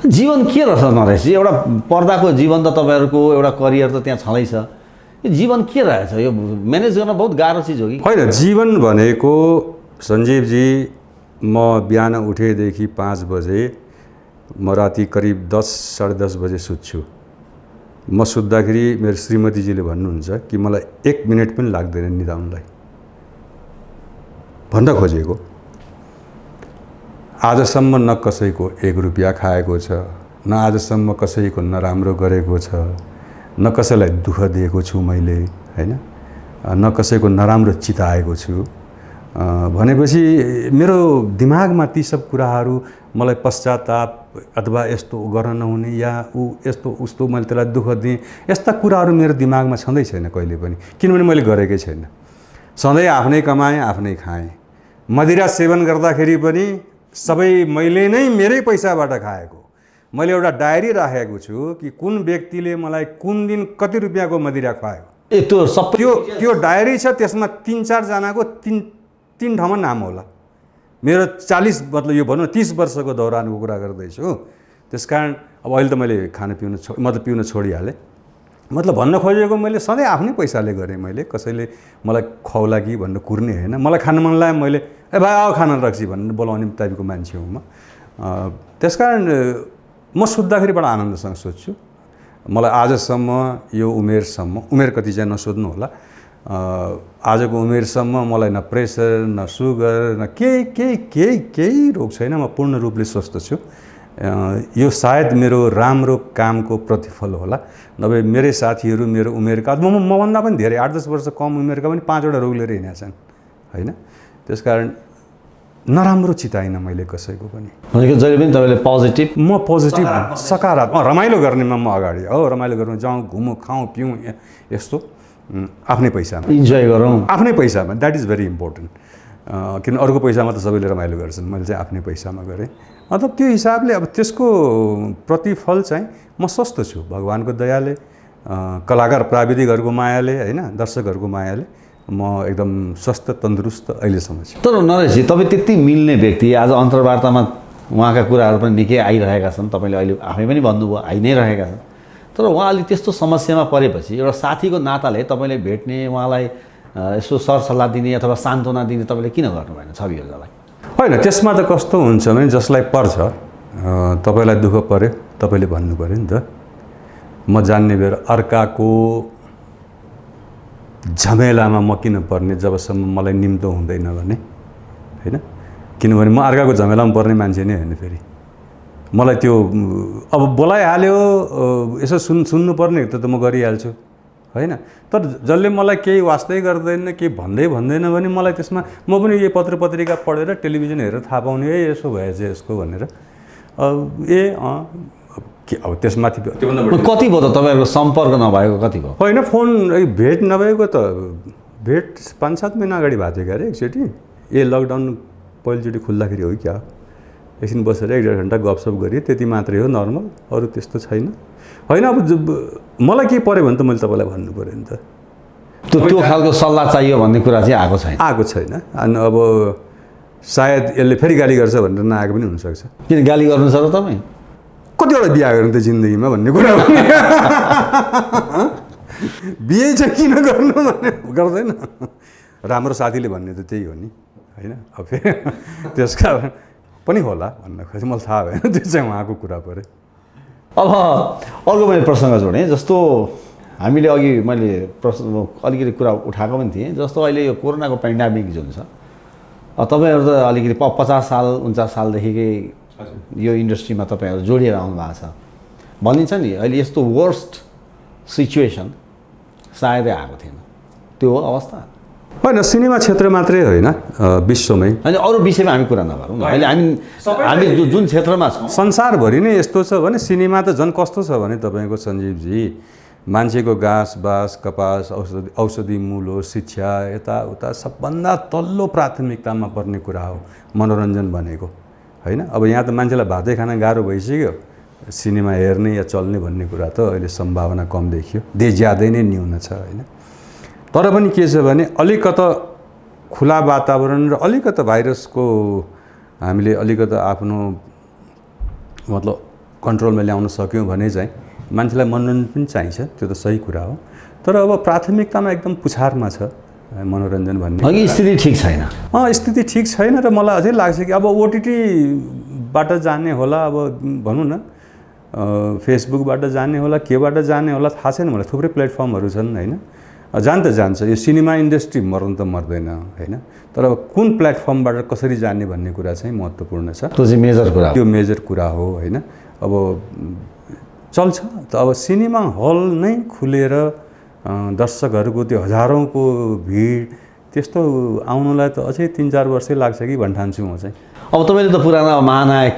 जीवन के रहेछ नरेश? एउटा पर्दाको जीवन त तपाईँहरूको एउटा करियर त त्यहाँ छँदैछ, यो जीवन के रहेछ? यो म्यानेज गर्न बहुत गाह्रो चिज हो कि? होइन, जीवन भनेको सञ्जीवजी, म बिहान उठेदेखि 5 बजे, म राति करिब 10 साढे 10 बजे सुत्छु। म सुत्दाखेरि मेरो श्रीमतीजीले भन्नुहुन्छ कि मलाई 1 मिनट पनि लाग्दैन निदाउनलाई। भन्न खोजेको आजसम्म न कसैको 1 रुपियाँ खाएको छ, न आजसम्म कसैको नराम्रो गरेको छ, न कसैलाई दुःख दिएको छु मैले, होइन, न कसैको नराम्रो चिताएको छु। भनेपछि मेरो दिमागमा ती सब कुराहरू, मलाई पश्चाताप अथवा यस्तो गर्न नहुने या ऊ यस्तो उस्तो मैले त्यसलाई दुःख दिएँ, यस्ता कुराहरू मेरो दिमागमा छँदै छैन कहिले पनि, किनभने मैले गरेकै छैन। सधैँ आफ्नै कमाएँ, आफ्नै खाएँ। मदिरा सेवन गर्दाखेरि पनि सबै मैले नै मेरै पैसाबाट खाएको। मैले एउटा डायरी राखेको छु कि कुन व्यक्तिले मलाई कुन दिन कति रुपियाँको मदिरा खुवायो। त्यो सबै त्यो डायरी छ, त्यसमा 3-4 जनाको तीन ठाउँमा नाम होला। मेरो 40 मतलब यो भनौँ 30 वर्षको दौरानको कुरा गर्दैछु। त्यसकारण अब अहिले त मैले खान पिउन छोडिहालेँ। मतलब भन्न खोजेको मैले सधैँ आफ्नै पैसाले गरेँ। मैले कसैले मलाई खुवाउला कि भनेर कुर्ने होइन। मलाई खान मन लाग्यो, मैले ए भाइ आऊ खाना रक्सी भनेर बोलाउने टाइपको मान्छे हुँ म। त्यसकारण म सुत्दाखेरि बडा आनन्दसँग सोध्छु। मलाई आजसम्म यो उमेरसम्म, उमेर कति चाहिँ नसोध्नु होला, आजको उमेरसम्म मलाई न प्रेसर, न सुगर, न केही रोग छैन। म पूर्ण रूपले स्वस्थ छु। यो सायद मेरो राम्रो कामको प्रतिफल होला। नभए मेरै साथीहरू मेरो उमेरका, मभन्दा पनि धेरै 8-10 वर्ष कम उमेरका पनि 5वटा रोग लिएर हिँडेका छन्, होइन। त्यसकारण नराम्रो चिताइनँ मैले कसैको पनि। भनेको जहिले पनि तपाईँले पोजिटिभ? म पोजिटिभ, सकारात्मक, रमाइलो गर्नेमा म अगाडि हो। रमाइलो गर्नु जाउँ, घुमौँ, खाउँ, पिउँ, यस्तो आफ्नै पैसामा इन्जोय गरौँ, आफ्नै पैसामा। That is very important. किन अरूको पैसामा त सबैले रमाइलो गर्छन्, मैले चाहिँ आफ्नै पैसामा गरेँ। मतलब त्यो हिसाबले अब त्यसको प्रतिफल चाहिँ म स्वस्थ छु भगवानको दयाले, कलाकार प्राविधिकहरूको मायाले, होइन, दर्शकहरूको मायाले म एकदम स्वस्थ तन्दुरुस्त अहिलेसम्म छु। तर नरेशजी, तपाईँ त्यति मिल्ने व्यक्ति, आज अन्तर्वार्तामा उहाँका कुराहरू पनि निकै आइरहेका छन्। तपाईँले अहिले आफै पनि भन्नुभयो, आइ नै रहेका छन्। तर उहाँ अलिक त्यस्तो समस्यामा परेपछि एउटा साथीको नाताले तपाईँले भेट्ने, उहाँलाई यसो सरसल्लाह दिने अथवा सान्त्वना दिने तपाईँले किन गर्नु भएन छवि ओझालाई? होइन, त्यसमा त कस्तो हुन्छ भने जसलाई पर्छ, तपाईँलाई दुःख पर्यो, तपाईँले भन्नु पऱ्यो नि त। म जान्ने बेर अर्काको झमेलामा म किन पर्ने जबसम्म मलाई निम्तो हुँदैन भने, होइन। किनभने म अर्काको झमेलामा पर्ने मान्छे नै होइन। फेरि मलाई त्यो अब बोलाइहाल्यो, यसो सुन्नुपर्ने त म गरिहाल्छु, होइन। तर जसले मलाई केही वास्तै गर्दैन, केही भन्दैन भने मलाई त्यसमा म पनि यो पत्र पत्रिका पढेर टेलिभिजन हेरेर थाहा पाउने, ए यसो भएछ यसको भनेर। अब त्यसमाथि कति भयो त तपाईँहरूको सम्पर्क नभएको? कति भयो? होइन, फोन भेट नभएको त भेट 5-7 महिना अगाडि भएको थियो क्यारे एकचोटि। लकडाउन पहिलोचोटि खुल्दाखेरि हो क्या, एकछिन बसेर 1-1.5 घन्टा गफसप गरेँ, त्यति मात्रै हो, नर्मल, अरू त्यस्तो छैन। होइन, अब मलाई के पऱ्यो भने त मैले तपाईँलाई भन्नु पऱ्यो नि त। त्यो खालको सल्लाह चाहियो भन्ने कुरा चाहिँ आएको छैन। अनि अब सायद यसले फेरि गाली गर्छ भनेर नआएको पनि हुनसक्छ। किन गाली गर्नु छ र तपाईँ? कतिवटा बिहा गर्नु त जिन्दगीमा भन्ने कुरा हो। बिहे चाहिँ किन गर्नु भन्ने गर्दैन। राम्रो साथीले भन्ने त त्यही हो नि, होइन। अब फेरि त्यस कारण पनि होला भन्न खोजेँ, मलाई थाहा भएन, त्यो चाहिँ उहाँको कुरा पऱ्यो। अब अर्को मैले प्रसङ्ग जोडेँ, जस्तो हामीले अघि मैले अलिकति कुरा उठाएको पनि थिएँ, जस्तो अहिले यो कोरोनाको पेन्डेमिक जुन छ, तपाईँहरू त अलिकति 50 साल 49 सालदेखिकै यो इन्डस्ट्रीमा तपाईँहरू जोडिएर आउनु भएको छ। भनिन्छ नि अहिले यस्तो वर्स्ट सिचुएसन सायदै आएको थिएन, त्यो हो अवस्था? होइन, सिनेमा क्षेत्र मात्रै होइन, विश्वमै। अनि अरू विषयमा हामी कुरा नगरौँ। अहिले हामी जुन क्षेत्रमा छौँ, संसारभरि नै यस्तो छ भने सिनेमा त झन् कस्तो छ भने तपाईँको सञ्जीवजी, मान्छेको घाँस बास कपास औषधि मूल हो, शिक्षा यताउता सबभन्दा तल्लो प्राथमिकतामा पर्ने कुरा हो मनोरञ्जन भनेको, होइन। अब यहाँ त मान्छेलाई भातै खान गाह्रो भइसक्यो, सिनेमा हेर्ने या चल्ने भन्ने कुरा त अहिले सम्भावना कम देखियो, ज्यादै नै न्यून छ, होइन। तर पनि के छ भने अलिकता खुला वातावरण र अलिकता भाइरसको हामीले अलिकता आफ्नो मतलब कन्ट्रोलमा ल्याउन सक्यौँ भने चाहिँ मान्छेलाई मनोरञ्जन पनि चाहिन्छ, त्यो त सही कुरा हो। तर अब प्राथमिकतामा एकदम पुछारमा छ मनोरञ्जन भन्ने। अघि स्थिति ठिक छैन। स्थिति ठिक छैन र मलाई अझै लाग्छ कि अब ओटिटीबाट जाने होला, अब भनौँ न फेसबुकबाट जाने होला, केबाट जाने होला थाहा छैन मलाई। थुप्रै प्लेटफर्महरू छन् होइन, जान त जान्छ। यो सिनेमा इन्डस्ट्री मर्न त मर्दैन होइन, तर कुन प्लेटफर्मबाट कसरी जाने भन्ने कुरा चाहिँ महत्त्वपूर्ण छ। त्यो चाहिँ मेजर कुरा, त्यो मेजर कुरा हो होइन। अब चल्छ त, अब सिनेमा हल नै खुलेर दर्शकहरूको त्यो हजारौँको भिड त्यस्तो आउनुलाई त अझै 3-4 वर्षै लाग्छ कि भन्ठान्छु म चाहिँ। अब तपाईँले त पुराना महानायक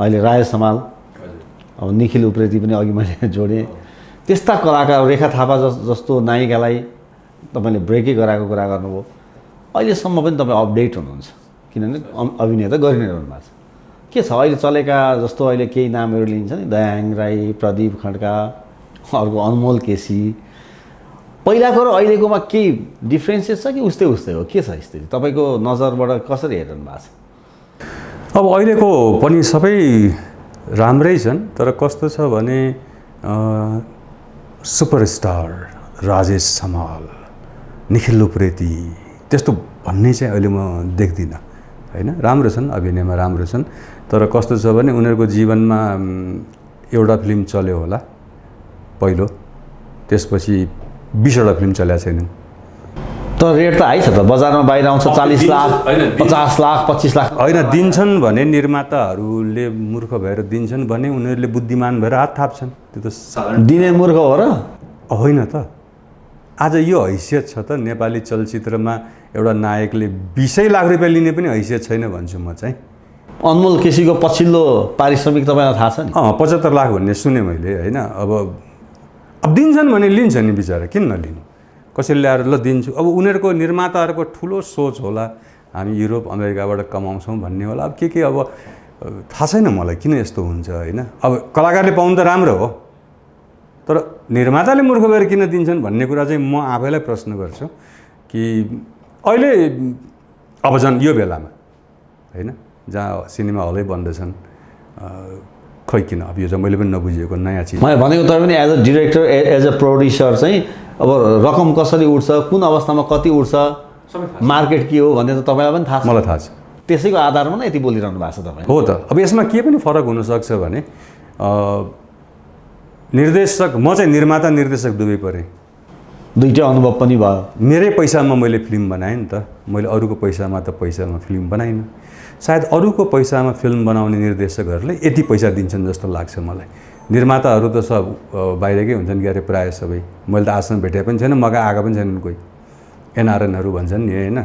अहिले राजेश हमाल, अब निखिल उप्रेती पनि अघि मैले जोडेँ, त्यस्ता कलाकार, रेखा थापा जस्तो नायिकालाई तपाईँले ब्रेकै गराएको कुरा गर्नुभयो। अहिलेसम्म पनि तपाईँ अपडेट हुनुहुन्छ, किनभने अभिनय त गरि नै रहनु भएको छ। के छ अहिले चलेका, जस्तो अहिले केही नामहरू लिन्छ नि, दयाङ राई, प्रदीप खड्का, अर्को अनमोल केसी, पहिलाको र अहिलेकोमा केही डिफ्रेन्सेस छ कि उस्तै हो? के छ स्थिति तपाईँको नजरबाट, कसरी हेर्नु भएको छ? अब अहिलेको पनि सबै राम्रै छन्, तर कस्तो छ भने सुपरस्टार राजेश हमाल, निखिल उप्रेती त्यस्तो भन्ने चाहिँ अहिले म देख्दिनँ होइन। राम्रो छन्, अभिनयमा राम्रो छन्, तर कस्तो छ भने उनीहरूको जीवनमा एउटा फिल्म चल्यो होला पहिलो, त्यसपछि 20वटा फिल्म चलेका छैनन्। तर रेट त हाई छ त, बजारमा बाहिर आउँछ 40 लाख, 50 लाख, 25 लाख। होइन, दिन्छन् भने निर्माताहरूले मूर्ख भएर दिन्छन् भने उनीहरूले बुद्धिमान भएर हात थाप्छन्, त्यो त साधारण। दिने मूर्ख हो र होइन त। आज यो हैसियत छ त, नेपाली चलचित्रमा एउटा नायकले 20 लाख रुपियाँ लिने पनि हैसियत छैन भन्छु म चाहिँ। अनमोल केसीको पछिल्लो पारिश्रमिक तपाईँलाई थाहा छ नि? 75 लाख भन्ने सुने मैले होइन। अब दिन्छन् भने लिन्छ नि बिचरा, किन नलिनु? कसैले ल्याएर ल दिन्छु, अब उनीहरूको निर्माताहरूको ठुलो सोच होला, हामी युरोप अमेरिकाबाट कमाउँछौँ भन्ने होला। अब के अब थाहा छैन मलाई किन यस्तो हुन्छ होइन। अब कलाकारले पाउनु त राम्रो हो, तर निर्माताले मूर्ख भएर किन दिन्छन् भन्ने कुरा चाहिँ म आफैलाई प्रश्न गर्छु कि अहिले अब झन् यो बेलामा होइन, जहाँ सिनेमा हलै बन्द छन्, खै किन? अब यो चाहिँ मैले पनि नबुझेको नयाँ चिज। मैले भनेको तर पनि as a director, as a producer चाहिँ अब रकम कसरी उठ्छ, कुन अवस्थामा कति उठ्छ, मार्केट के हो भन्ने त तपाईँलाई पनि थाहा छ। मलाई थाहा छ। त्यसैको आधारमा नै यति बोलिरहनु भएको छ तपाईँ। हो त। अब यसमा के पनि फरक हुनसक्छ भने निर्देशक, म चाहिँ निर्माता निर्देशक दुवै परेँ, दुईटै अनुभव पनि भयो। मेरै पैसामा मैले फिल्म बनाएँ नि त, मैले अरूको पैसामा फिल्म बनाइनँ। सायद अरूको पैसामा फिल्म बनाउने निर्देशकहरूले यति पैसा दिन्छन् जस्तो लाग्छ मलाई। निर्माताहरू त सब बाहिरकै हुन्छन् क्यारे, प्रायः सबै। मैले त आजसम्म भेटे पनि छैन, मगा आएका पनि छैनन् कोही। एनआरएनहरू भन्छन् नि होइन,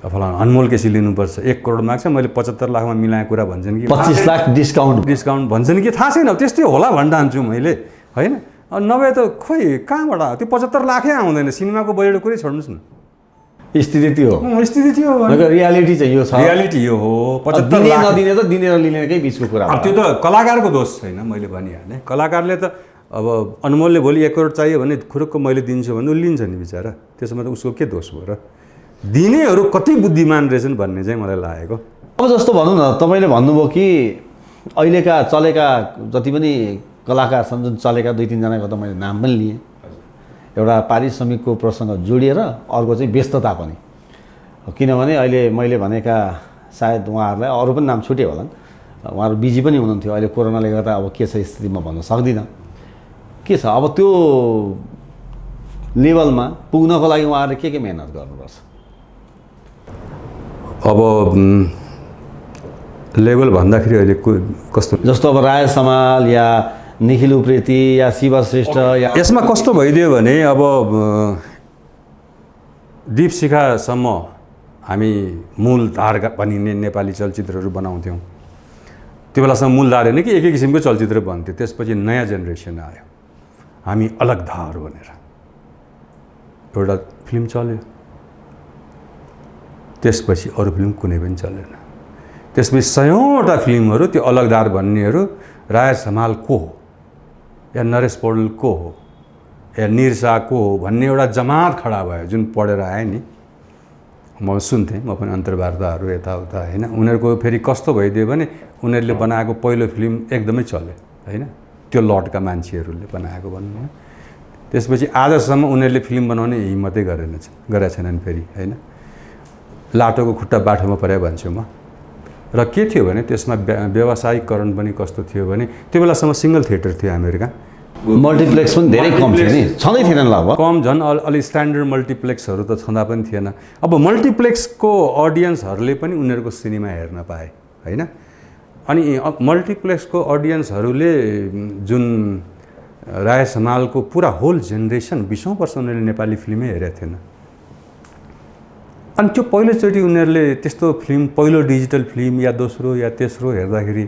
फलाना अनमोल केसी लिनुपर्छ 1 करोड माग्छ, मैले 75 लाखमा मिलाएको कुरा भन्छन् कि 25 लाख डिस्काउन्ट भन्छन् कि थाहा छैन। त्यस्तै होला भन्ठान्छु मैले होइन। नभए त खोइ कहाँबाट त्यो 75 लाखै आउँदैन, सिनेमाको बजेट कुरै छोड्नुहोस् न। स्थिति त्यो हो, स्थिति त्यो हो, रियालिटी चाहिँ यो छ। रियालिटी यो हो। 75 दिने लाख नदिने त दिने र लिनेकै बिचको कुरा हो। अब त्यो त कलाकारको दोष छैन, मैले भनिहालेँ। कलाकारले त अब अनमोलले भोलि 1 करोड चाहियो भने खुरुक्क मैले दिन्छु भने ऊ लिन्छ नि बिचरा, त्यसमा त उसको के दोष भयो र? दिनेहरू कति बुद्धिमान रहेछन् भन्ने चाहिँ मलाई लागेको। अब जस्तो भनौँ न, तपाईँले भन्नुभयो कि अहिलेका चलेका जति पनि कलाकार छन्, जुन चलेका 2-3 जनाको त मैले नाम पनि लिएँ। एउटा पारिश्रमिकको प्रसङ्ग जोडिएर, अर्को चाहिँ व्यस्तता पनि, किनभने अहिले मैले भनेका सायद उहाँहरूलाई अरू पनि नाम छुट्यो होलान्, उहाँहरू बिजी पनि हुनुहुन्थ्यो। अहिले कोरोनाले गर्दा अब के छ स्थिति म भन्न सक्दिनँ। के छ अब त्यो लेभलमा पुग्नको लागि उहाँहरूले के मेहनत गर्नुपर्छ? अब लेभल भन्दाखेरि अहिले कस्तो, जस्तो अब राजेश हमाल या निखिल उप्रेती या शिव श्रेष्ठ या यसमा कस्तो भइदियो भने अब दीपशिखासम्म हामी मूलधार बनिने नेपाली चलचित्रहरू बनाउँथ्यौँ। त्यो बेलासम्म मूलधार होइन कि एकै किसिमको चलचित्र बन्थ्यो। त्यसपछि नयाँ जेनेरेसन आयो, हामी अलग धार भनेर एउटा फिल्म चल्यो, त्यसपछि अरू फिल्म कुनै पनि चलेन। त्यसपछि 100वटा फिल्महरू त्यो अलग धार भन्नेहरू राजेश हमाल को हो या नरेश पौडेल को हो या निर शाह को हो भन्ने एउटा जमात खडा भयो, जुन पढेर आए नि। म सुन्थेँ, म पनि अन्तर्वार्ताहरू यताउता होइन। उनीहरूको फेरि कस्तो भइदियो भने उनीहरूले बनाएको पहिलो फिल्म एकदमै चल्यो, होइन, त्यो लटका मान्छेहरूले बनाएको भनौँ न। त्यसपछि आजसम्म उनीहरूले फिल्म बनाउने हिम्मतै गरेका छैनन् फेरि, होइन। लाटोको खुट्टा बाठोमा पऱ्यो भन्छु म। र के थियो भने त्यसमा व्यावसायिकरण पनि कस्तो थियो भने त्यो बेलासम्म सिङ्गल थिएटर थियो अमेरिका, मल्टिप्लेक्स पनि धेरै कम थियो नि, छँदै थिएन लगभग। कम झन् अलि स्ट्यान्डर्ड मल्टिप्लेक्सहरू त छँदा पनि थिएन। अब मल्टिप्लेक्सको अडियन्सहरूले पनि उनीहरूको सिनेमा हेर्न पाए, होइन। अनि मल्टिप्लेक्सको अडियन्सहरूले जुन राय समालको पुरा होल जेनेरेसन 20औं वर्ष उनीहरूले नेपाली फिल्मै हेरेको थिएन। अनि त्यो पहिलोचोटि उनीहरूले त्यस्तो फिल्म, पहिलो डिजिटल फिल्म या दोस्रो या तेस्रो हेर्दाखेरि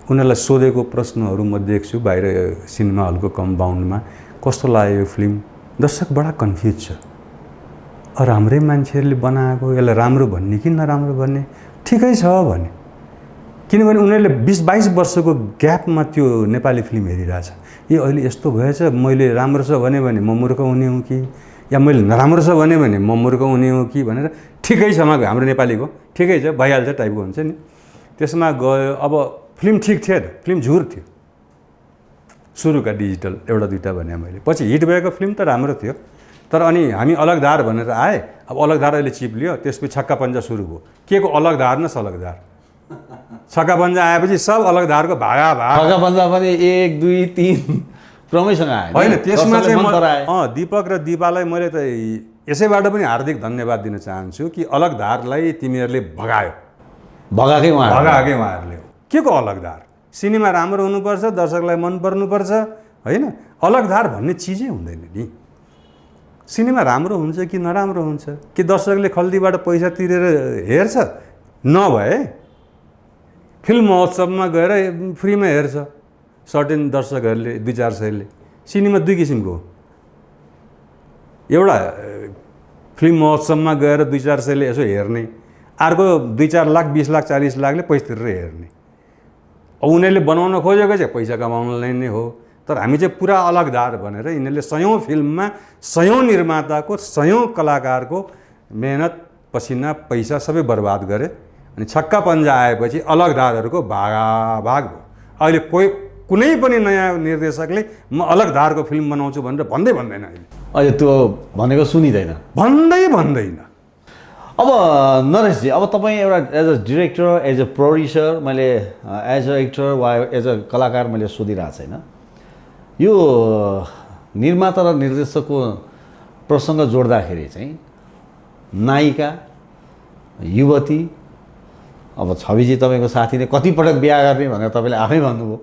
उनीहरूलाई सोधेको प्रश्नहरू म देख्छु बाहिर सिनेमा हलको कम्पाउन्डमा, कस्तो लाग्यो यो फिल्म? दर्शक बडा कन्फ्युज छ। राम्रै मान्छेहरूले बनाएको, यसलाई राम्रो भन्ने कि नराम्रो भन्ने? ठिकै छ भने, किनभने उनीहरूले 20-22 वर्षको ग्यापमा त्यो नेपाली फिल्म हेरिरहेछ। ए अहिले यस्तो भएछ, मैले राम्रो छ भने म मूर्ख हुने हुँ कि, या मैले नराम्रो छ भने म मूर्ख हुने हो कि भनेर ठिकै छ हाम्रो नेपालीको ठिकै छ भइहाल्छ टाइपको हुन्छ नि। त्यसमा गयो। अब फिल्म ठिक थिएन, फिल्म झुर थियो सुरुका डिजिटल एउटा दुईवटा भने मैले। पछि हिट भएको फिल्म त राम्रो थियो, तर अनि हामी अलगधार भनेर आए। अब अलगधार अहिले चिप्लियो, त्यसपछि छक्का पन्जा सुरु भयो। के को अलगधार न सलगधार? छक्का पन्जा आएपछि सब अलगधारको भागा छक्का पन्जा पनि 1, 2, 3 क्रमैसँग आयो होइन। त्यसमा चाहिँ दीपक र दिपालाई मैले त यसैबाट पनि हार्दिक धन्यवाद दिन चाहन्छु कि अलगधारलाई तिमीहरूले भगाएकै उहाँहरूले। के को अलगधार? सिनेमा राम्रो हुनुपर्छ, दर्शकलाई मन पर्नुपर्छ, होइन। अलगधार भन्ने चिजै हुँदैन नि। सिनेमा राम्रो हुन्छ कि नराम्रो हुन्छ, कि दर्शकले खल्तीबाट पैसा तिरेर हेर्छ? नभए फिल्म महोत्सवमा गएर फ्रीमा हेर्छ सर्टेन दर्शकहरूले 200-400ले। सिनेमा दुई किसिमको हो। एउटा फिल्म महोत्सवमा गएर 200-400ले यसो हेर्ने, अर्को 2-4 लाख 20 लाख 40 लाखले पैसा तिरेर हेर्ने। अब उनीहरूले बनाउन खोजेको चाहिँ पैसा कमाउनलाई नै हो। तर हामी चाहिँ पुरा अलगधार भनेर यिनीहरूले 100औं फिल्ममा 100औं निर्माताको 100औं कलाकारको मेहनत, पसिना, पैसा सबै बर्बाद गरे। अनि छक्का पन्जा आएपछि अलगधारहरूको भागाभाग भयो। अहिले कुनै पनि नयाँ निर्देशकले म अलगधारको फिल्म बनाउँछु भनेर भन्दैन अहिले त्यो भनेको सुनिँदैन, भन्दैन। अब नरेशजी, अब तपाईँ एउटा as a director, as a producer, मैले एज अ एक्टर वा एज अ कलाकार मैले सोधिरहेको छैन। यो निर्माता र निर्देशकको प्रसङ्ग जोड्दाखेरि चाहिँ नायिका, युवती, अब छविजी तपाईँको साथीले कतिपटक बिहा गर्ने भनेर तपाईँले आफै भन्नुभयो।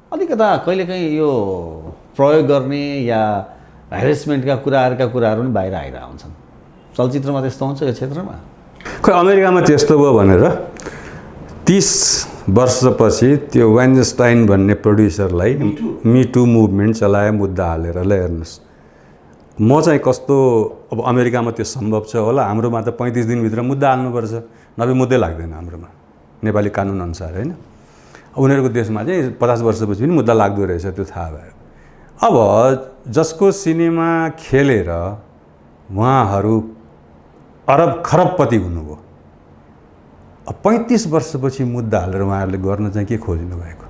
अलिकता कहिलेकाहीँ यो प्रयोग गर्ने या हेरेसमेन्टका कुराहरू पनि बाहिर आइरहेको हुन्छन्। चलचित्रमा त्यस्तो हुन्छ यो क्षेत्रमा? खै अमेरिकामा त्यस्तो भयो भनेर 30 वर्षपछि त्यो वाइन्स्टाइन भन्ने प्रड्युसरलाई मिटु मुभमेन्ट चलाए, मुद्दा हालेर। ल हेर्नुहोस्, म चाहिँ कस्तो, अब अमेरिकामा त्यो सम्भव छ होला, हाम्रोमा त 35 दिनभित्र मुद्दा हाल्नुपर्छ, नभए मुद्दै लाग्दैन हाम्रोमा नेपाली कानुन अनुसार, होइन। उनीहरूको देशमा चाहिँ 50 वर्षपछि पनि मुद्दा लाग्दो रहेछ, त्यो थाहा भयो। अब जसको सिनेमा खेलेर उहाँहरू अरब खरबपति हुनुभयो, अब 35 वर्षपछि मुद्दा हालेर उहाँहरूले गर्न चाहिँ के खोज्नु भएको?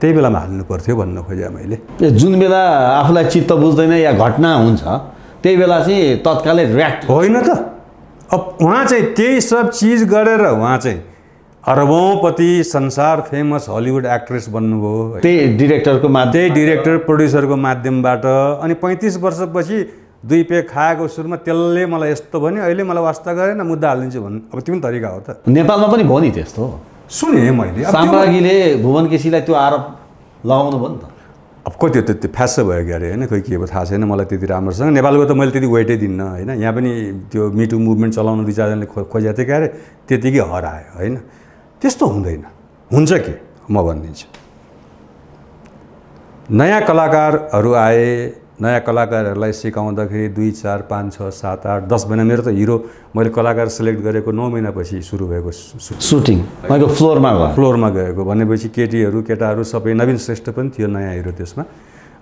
त्यही बेलामा हाल्नु पर्थ्यो भन्न खोजेँ मैले। जुन बेला आफूलाई चित्त बुझ्दैन या घटना हुन्छ त्यही बेला चाहिँ तत्कालै रियाक्ट होइन त। अब उहाँ चाहिँ त्यही सब चिज गरेर उहाँ चाहिँ अरबौँपति संसार फेमस हलिउड एक्ट्रेस बन्नुभयो, त्यही डिरेक्टरको त्यही डिरेक्टर प्रोड्युसरको माध्यमबाट। अनि 35 वर्षपछि 2 पेग खाएको सुरुमा त्यसले मलाई यस्तो भन्यो, अहिले मलाई वास्ता गरेन, मुद्दा हालिदिन्छु भन्नु। अब त्यो पनि तरिका हो त। नेपालमा पनि भयो नि त्यस्तो, सुने मैले। साम्राज्ञीले भुवन केसीलाई त्यो आरोप लगाउनु भयो नि त। अब कति त्यो फ्यास भयो कि अरे, होइन, खोइ के हो थाहा छैन मलाई त्यति राम्रोसँग। नेपालको त मैले त्यति वेटै दिन्न, होइन। यहाँ पनि त्यो मिटु मुभमेन्ट चलाउन 2-4जनाले खोजेको थियो क्या अरे, त्यतिकै हरायो, होइन। त्यस्तो हुँदैन। हुन्छ के म भनिदिन्छु। नयाँ कलाकारहरू आए, नयाँ कलाकारहरूलाई सिकाउँदाखेरि 2, 4, 5, 6, 7, 8, 10 महिना, मेरो त हिरो मैले कलाकार सेलेक्ट गरेको 9 महिनापछि सुरु भएको सुटिङ मैले फ्लोरमा गएको भनेपछि केटीहरू केटाहरू सबै, नवीन श्रेष्ठ पनि थियो नयाँ हिरो त्यसमा।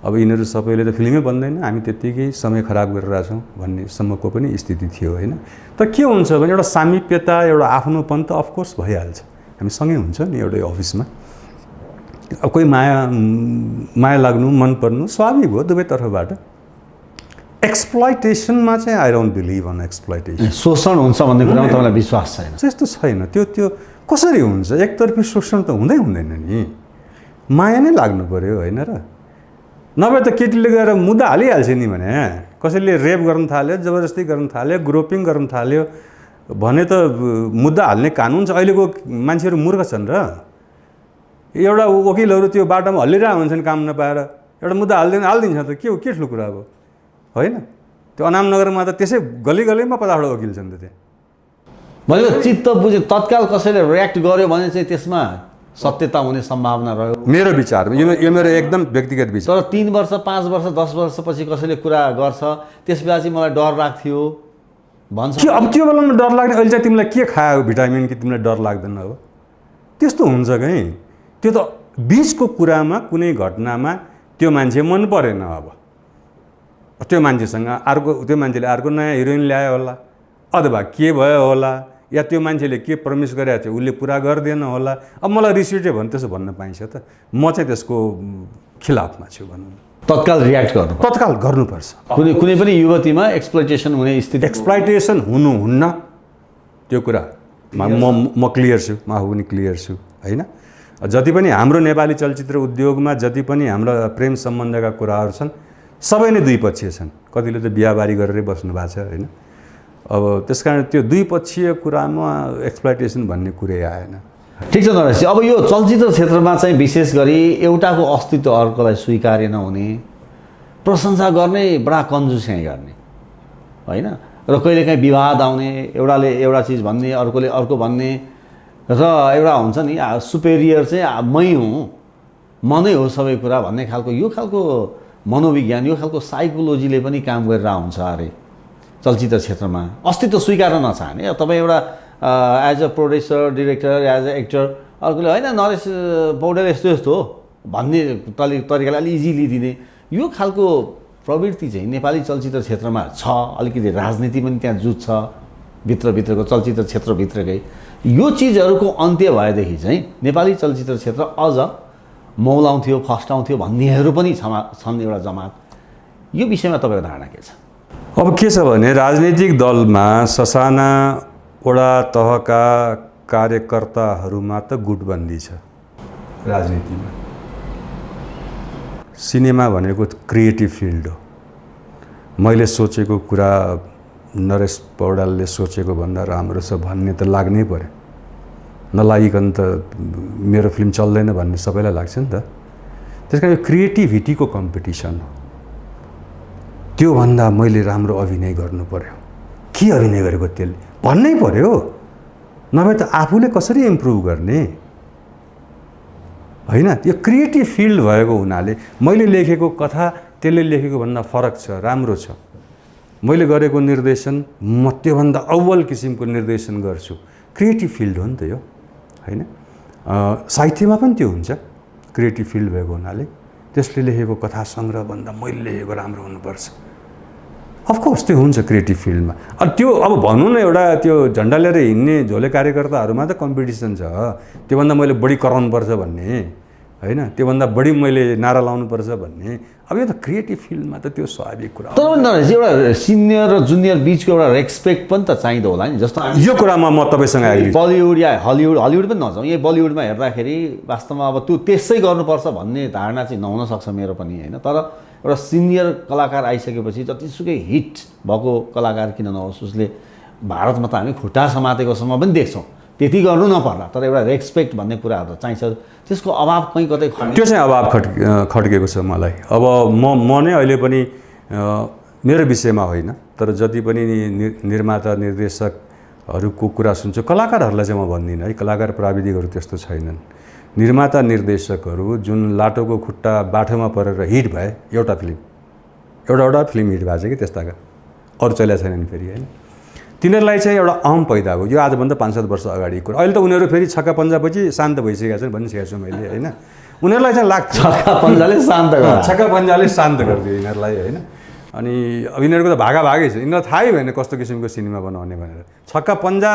अब यिनीहरू सबैले त फिल्मै बन्दैन, हामी त्यत्तिकै समय खराब गरिरहेछौँ भन्ने सम्मको पनि स्थिति थियो, होइन। तर के हुन्छ भने एउटा सामिप्यता, एउटा आफ्नोपन त अफकोर्स भइहाल्छ, हामी सँगै हुन्छ नि एउटै अफिसमा। कोही माया लाग्नु मन पर्नु स्वाभाविक हो दुवैतर्फबाट। एक्सप्लोइटेसनमा चाहिँ I don't believe in exploitation. शोषण हुन्छ भन्ने कुरामा तपाईँलाई विश्वास छैन? त्यस्तो छैन। त्यो कसरी हुन्छ? एकतर्फी शोषण त हुँदैन नि, माया नै लाग्नु पर्यो होइन र? नभए त केटीले गएर मुद्दा हालिहाल्छ नि भने, कसैले रेप गर्न थाल्यो, जबरजस्ती गर्न थाल्यो, ग्रोपिङ गर्न थाल्यो भने त मुद्दा हाल्ने कानुन छ। अहिलेको मान्छेहरू मूर्ख छन् र, एउटा वकिलहरू त्यो बाटोमा हल्लिरहेको हुन्छन् काम नपाएर, एउटा मुद्दा हालिदिन्छ त के ठुलो कुरा अब होइन? त्यो अनामनगरमा त त्यसै गलीमा 50वटा वकिल छन् त त्यहाँ। भनेको चित्त बुझ्यो तत्काल कसैले रियाक्ट गर्यो भने चाहिँ त्यसमा सत्यता हुने सम्भावना रह्यो मेरो विचारमा। यो मेरो एकदम व्यक्तिगत विचार। तर 3 वर्ष 5 वर्ष 10 वर्षपछि कसैले कुरा गर्छ त्यसबेला चाहिँ मलाई डर लाग्थ्यो भन्छ कि अब त्यो बेलामा डर लाग्ने। अहिले चाहिँ तिमीलाई के खायो भिटामिन कि तिमीलाई डर लाग्दैन? अब त्यस्तो हुन्छ कहीँ। त्यो त बिचको कुरामा कुनै घटनामा त्यो मान्छे मन परेन, अब त्यो मान्छेसँग त्यो मान्छेले अर्को नयाँ हिरोइन ल्यायो होला, अथवा के भयो होला, या त्यो मान्छेले के प्रमिस गरेको थियो उसले पुरा गरिदिएन होला। अब मलाई रिस उठ्यो भने त्यसो भन्न पाइन्छ त? म चाहिँ त्यसको खिलाफमा छु भनौँ। तत्काल रियाक्ट गर्नुपर्छ। कुनै पनि युवतीमा एक्सप्लोइटेसन हुने स्थिति, एक्सप्लोइटेसन हुनुहुन्न त्यो कुरा म क्लियर छु, म आफू पनि क्लियर छु होइन? जति पनि हाम्रो नेपाली चलचित्र उद्योगमा जति पनि हाम्रा प्रेम सम्बन्धका कुराहरू छन् सबै नै द्विपक्षीय छन्। कतिले त बिहाबारी गरेरै बस्नु भएको छ होइन? अब त्यसकारण त्यो द्विपक्षीय कुरामा एक्सप्लोइटेसन भन्ने कुरै आएन। ठिक छ नरेशजी। अब यो चलचित्र क्षेत्रमा चाहिँ विशेष गरी एउटाको अस्तित्व अर्कोलाई स्वीकार्य नहुने, प्रशंसा गर्ने बडा कन्जुस्याइ गर्ने होइन, र कहिलेकाहीँ विवाद आउने, एउटाले एउटा चिज भन्ने अर्कोले अर्को भन्ने, र एउटा हुन्छ नि सुपेरियर चाहिँ मै हुँ, म नै हो सबै कुरा भन्ने खालको यो खालको मनोविज्ञान, यो खालको साइकोलोजीले पनि काम गरेर हुन्छ अरे चलचित्र क्षेत्रमा। अस्तित्व स्वीकार नचाहने, तपाईँ एउटा as a producer director as a actor, अर्कोले होइन नरेश पौडेल यस्तो हो भन्ने तरिकाले अलि इजिली दिने, यो खालको प्रवृत्ति चाहिँ नेपाली चलचित्र क्षेत्रमा छ। अलिकति राजनीति पनि त्यहाँ जुझ्छ भित्रको चलचित्र क्षेत्रभित्रकै। यो चिजहरूको अन्त्य भएदेखि चाहिँ नेपाली चलचित्र क्षेत्र अझ मौलाउँथ्यो फस्टाउँथ्यो भन्नेहरू पनि छन् एउटा जमात। यो विषयमा तपाईँको धारणा के छ? अब के छ भने राजनीतिक दलमा ससाना वडा तहका कार्यकर्ताहरूमा त गुटबन्दी छ राजनीतिमा। सिनेमा भनेको क्रिएटिभ फिल्ड हो। मैले सोचेको कुरा नरेश पौड्यालले सोचेको भन्दा राम्रो छ भन्ने त लाग्नै पर्यो। नलागिकन त मेरो फिल्म चल्दैन भन्ने सबैलाई लाग्छ नि त। त्यस कारण यो क्रिएटिभिटीको कम्पिटिसन हो। त्योभन्दा मैले राम्रो अभिनय गर्नु पर्यो, के अभिनय गरेको त्यसले भन्नै पर्यो, नभए त आफूले कसरी इम्प्रुभ गर्ने होइन? यो क्रिएटिभ फिल्ड भएको हुनाले मैले लेखेको कथा त्यसले लेखेको भन्दा फरक छ, राम्रो छ। मैले गरेको निर्देशन म त्योभन्दा अव्वल किसिमको निर्देशन गर्छु। क्रिएटिभ फिल्ड हो नि त यो होइन? साहित्यमा पनि त्यो हुन्छ, क्रिएटिभ फिल्ड भएको हुनाले त्यसले लेखेको कथा सङ्ग्रहभन्दा मैले लेखेको राम्रो हुनुपर्छ। अफकोर्स त्यो हुन्छ क्रिएटिभ फिल्डमा। त्यो अब भनौँ न एउटा त्यो झन्डा लिएर हिँड्ने झोले कार्यकर्ताहरूमा त कम्पिटिसन छ। त्योभन्दा मैले बढी कराउनुपर्छ भन्ने होइन, त्योभन्दा बढी मैले नारा लाउनुपर्छ भन्ने। अब यो त क्रिएटिभ फिल्डमा त त्यो स्वाभाविक कुरा हो। तर एउटा सिनियर र जुनियर बिचको एउटा रेस्पेक्ट पनि त चाहिँदो होला नि। जस्तो यो कुरामा म तपाईँसँग एग्री। बलिउड या हलिउड पनि नजाउँ, यही बलिउडमा हेर्दाखेरि वास्तवमा अब त्यो त्यसै गर्नुपर्छ भन्ने धारणा चाहिँ नहुन सक्छ मेरो पनि होइन। तर एउटा सिनियर कलाकार आइसकेपछि जतिसुकै हिट भएको कलाकार किन नहोस्, उसले भारतमा त हामी खुट्टा समातेकोसम्म पनि देख्छौँ, त्यति गर्नु नपर्ला। तर एउटा रेस्पेक्ट भन्ने कुराहरू त चाहिन्छ, त्यसको अभाव कहीँ कतै त्यो चाहिँ अभाव खड्केको छ मलाई। अब म नै अहिले पनि मेरो विषयमा होइन, तर जति पनि निर्माता निर्देशकहरूको कुरा सुन्छु, कलाकारहरूलाई चाहिँ म भन्दिनँ है, कलाकार प्राविधिकहरू त्यस्तो छैनन्। निर्माता निर्देशकहरू जुन लाटोको खुट्टा बाटोमा परेर हिट भए, एउटा फिल्म हिट भएको छ कि त्यस्ताका अरू चलेका छैनन् फेरि होइन। तिनीहरूलाई चाहिँ एउटा अहम पैदा भयो। यो आजभन्दा 5-7 वर्ष अगाडिको कुरा। अहिले त उनीहरू फेरि छक्का पन्जापछि शान्त भइसकेका छन् भनिसकेको छु मैले होइन। उनीहरूलाई चाहिँ लाग्छ छक्का पन्जाले शान्त गरिदियो यिनीहरूलाई होइन। अनि अब यिनीहरूको त भागै छ, यिनीहरूलाई थाहै भएन कस्तो किसिमको सिनेमा बनाउने भनेर। छक्का पन्जा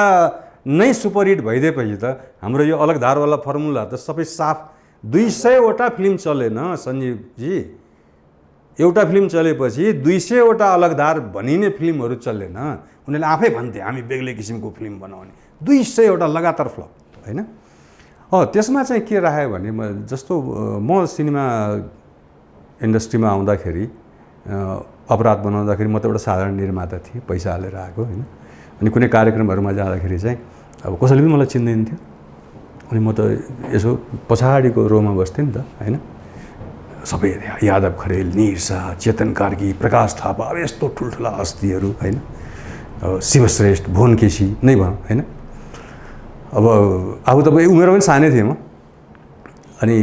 नै सुपरहिट भइदिएपछि त हाम्रो यो अलग धारवाला फर्मुला त सबै साफ 200वटा फिल्म चलेन सञ्जीवजी। एउटा फिल्म चलेपछि 200वटा अलगदार भनिने फिल्महरू चलेन। उनीहरूले आफै भन्थे हामी बेग्लै किसिमको फिल्म बनाउने। 200वटा लगातार फ्लप होइन। त्यसमा चाहिँ के राख्यो भने जस्तो म सिनेमा इन्डस्ट्रीमा आउँदाखेरि अपराध बनाउँदाखेरि म त एउटा साधारण निर्माता थिएँ, पैसा हालेर आएको होइन। अनि कुनै कार्यक्रमहरूमा जाँदाखेरि चाहिँ अब कसैले पनि मलाई चिन्दैन थियो। अनि म त यसो पछाडिको रोमा बस्थेँ नि त होइन। सबै यादव खरेल, निर शाह, चेतन कार्की, प्रकाश थापा, अब यस्तो ठुल्ठुला हस्तीहरू होइन। शिवश्रेष्ठ, भुवन केसी नै भनौँ होइन। अब तपाईँ उमेर पनि सानै थिएँ म। अनि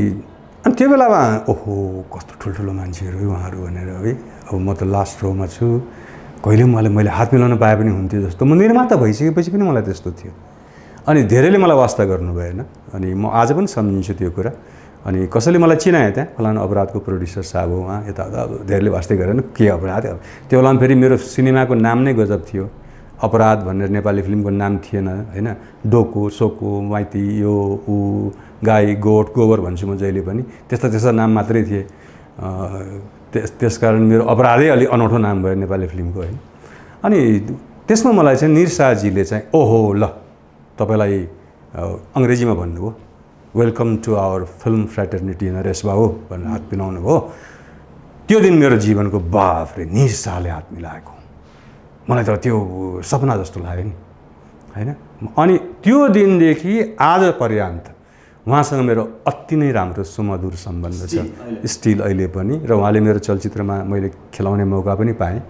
त्यो बेलामा ओहो कस्तो ठुल्ठुलो मान्छेहरू उहाँहरू भनेर है। अब म त लास्ट रोमा छु, कहिले मैले हात मिलाउन पाए पनि हुन्थ्यो जस्तो। म निर्माता भइसकेपछि पनि मलाई त्यस्तो थियो। अनि धेरैले मलाई वास्ता गर्नु भएन। अनि म आज पनि सम्झिन्छु त्यो कुरा। अनि कसैले मलाई चिनायो त्यहाँ, फलाना अपराधको प्रोड्युसर साहब हो उहाँ, यताउता अब धेरैले वास्तै गरेन के अपराध। त्यो बेलामा फेरि मेरो सिनेमाको नाम नै गजब थियो। अपराध भनेर नेपाली फिल्मको नाम थिएन होइन। डोको सोको माइती यो ऊ गाई गोठ गोबर भन्छु म जहिले पनि, त्यस्ता नाम मात्रै थिए। त्यसकारण मेरो अपराधै अलि अनौठो नाम भयो नेपाली फिल्मको होइन। अनि त्यसमा मलाई चाहिँ निर शाहजीले चाहिँ ओहो ल तपाईँलाई अङ्ग्रेजीमा भन्नुभयो welcome to our film fraternity Naresh बाबु भनेर हात मिलाउनु भयो। त्यो दिन मेरो जीवनको बाफ रे निर शाहले हात मिलाएको मलाई त त्यो सपना जस्तो लाग्यो नि होइन। अनि त्यो दिनदेखि आज पर्यन्त उहाँसँग मेरो अति नै राम्रो सुमधुर सम्बन्ध छ, स्टिल अहिले पनि। र उहाँले मेरो चलचित्रमा मैले खेलाउने मौका पनि पाएँ।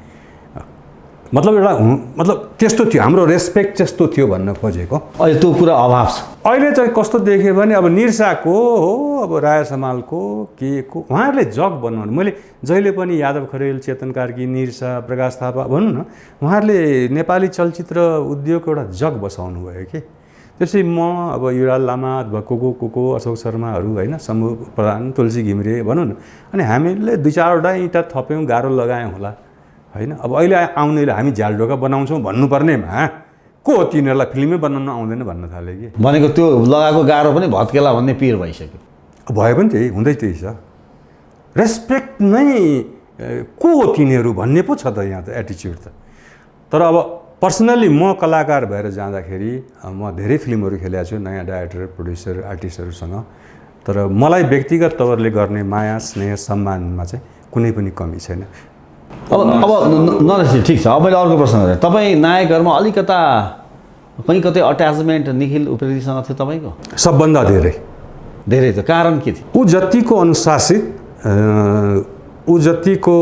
मतलब त्यस्तो थियो, हाम्रो रेस्पेक्ट त्यस्तो थियो भन्न खोजेको। अहिले त्यो कुरा अभाव छ। अहिले चाहिँ कस्तो देखेँ भने अब निर शाहको हो, अब राय समालको के को उहाँहरूले जग बनाउनु। मैले जहिले पनि यादव खरेल, चेतन कार्की, निर शाह, प्रकाश थापा भनौँ न, उहाँहरूले नेपाली चलचित्र उद्योगको एउटा जग बसाउनु भयो कि। त्यसपछि म अब युराल लामा अथवा को अशोक शर्माहरू होइन, शम्भु प्रधान, तुलसी घिमिरे भनौँ न। अनि हामीले 2-4वटा इँटा थप्यौँ, गाह्रो लगायौँ होला होइन। अब अहिले आउनेले हामी झ्यालढोका बनाउँछौँ भन्नुपर्नेमा को तिनीहरूलाई फिल्मै बनाउन आउँदैन भन्न थाले कि। भनेको त्यो लगाएको गाह्रो पनि भत्केला भन्ने पिर भइसक्यो। भयो पनि त्यही हुँदै त्यही छ। रेस्पेक्ट नै को तिनीहरू भन्ने पो छ त यहाँ त एटिच्युड त। तर अब पर्सनल्ली म कलाकार भएर जाँदाखेरि म धेरै फिल्महरू खेलेको छु नयाँ डाइरेक्टर, प्रोड्युसर, आर्टिस्टहरूसँग। तर मलाई व्यक्तिगत तवरले गर्ने माया, स्नेह, सम्मानमा चाहिँ कुनै पनि कमी छैन। अब नरेशजी ठिक छ। अब मैले अर्को प्रश्न गरेँ, तपाईँ नायकहरूमा अलिकता कहीँ कतै अट्याचमेन्ट निखिल उप्रेतीसँग थियो तपाईँको? सबभन्दा धेरै त कारण के थियो? ऊ जतिको अनुशासित, ऊ जतिको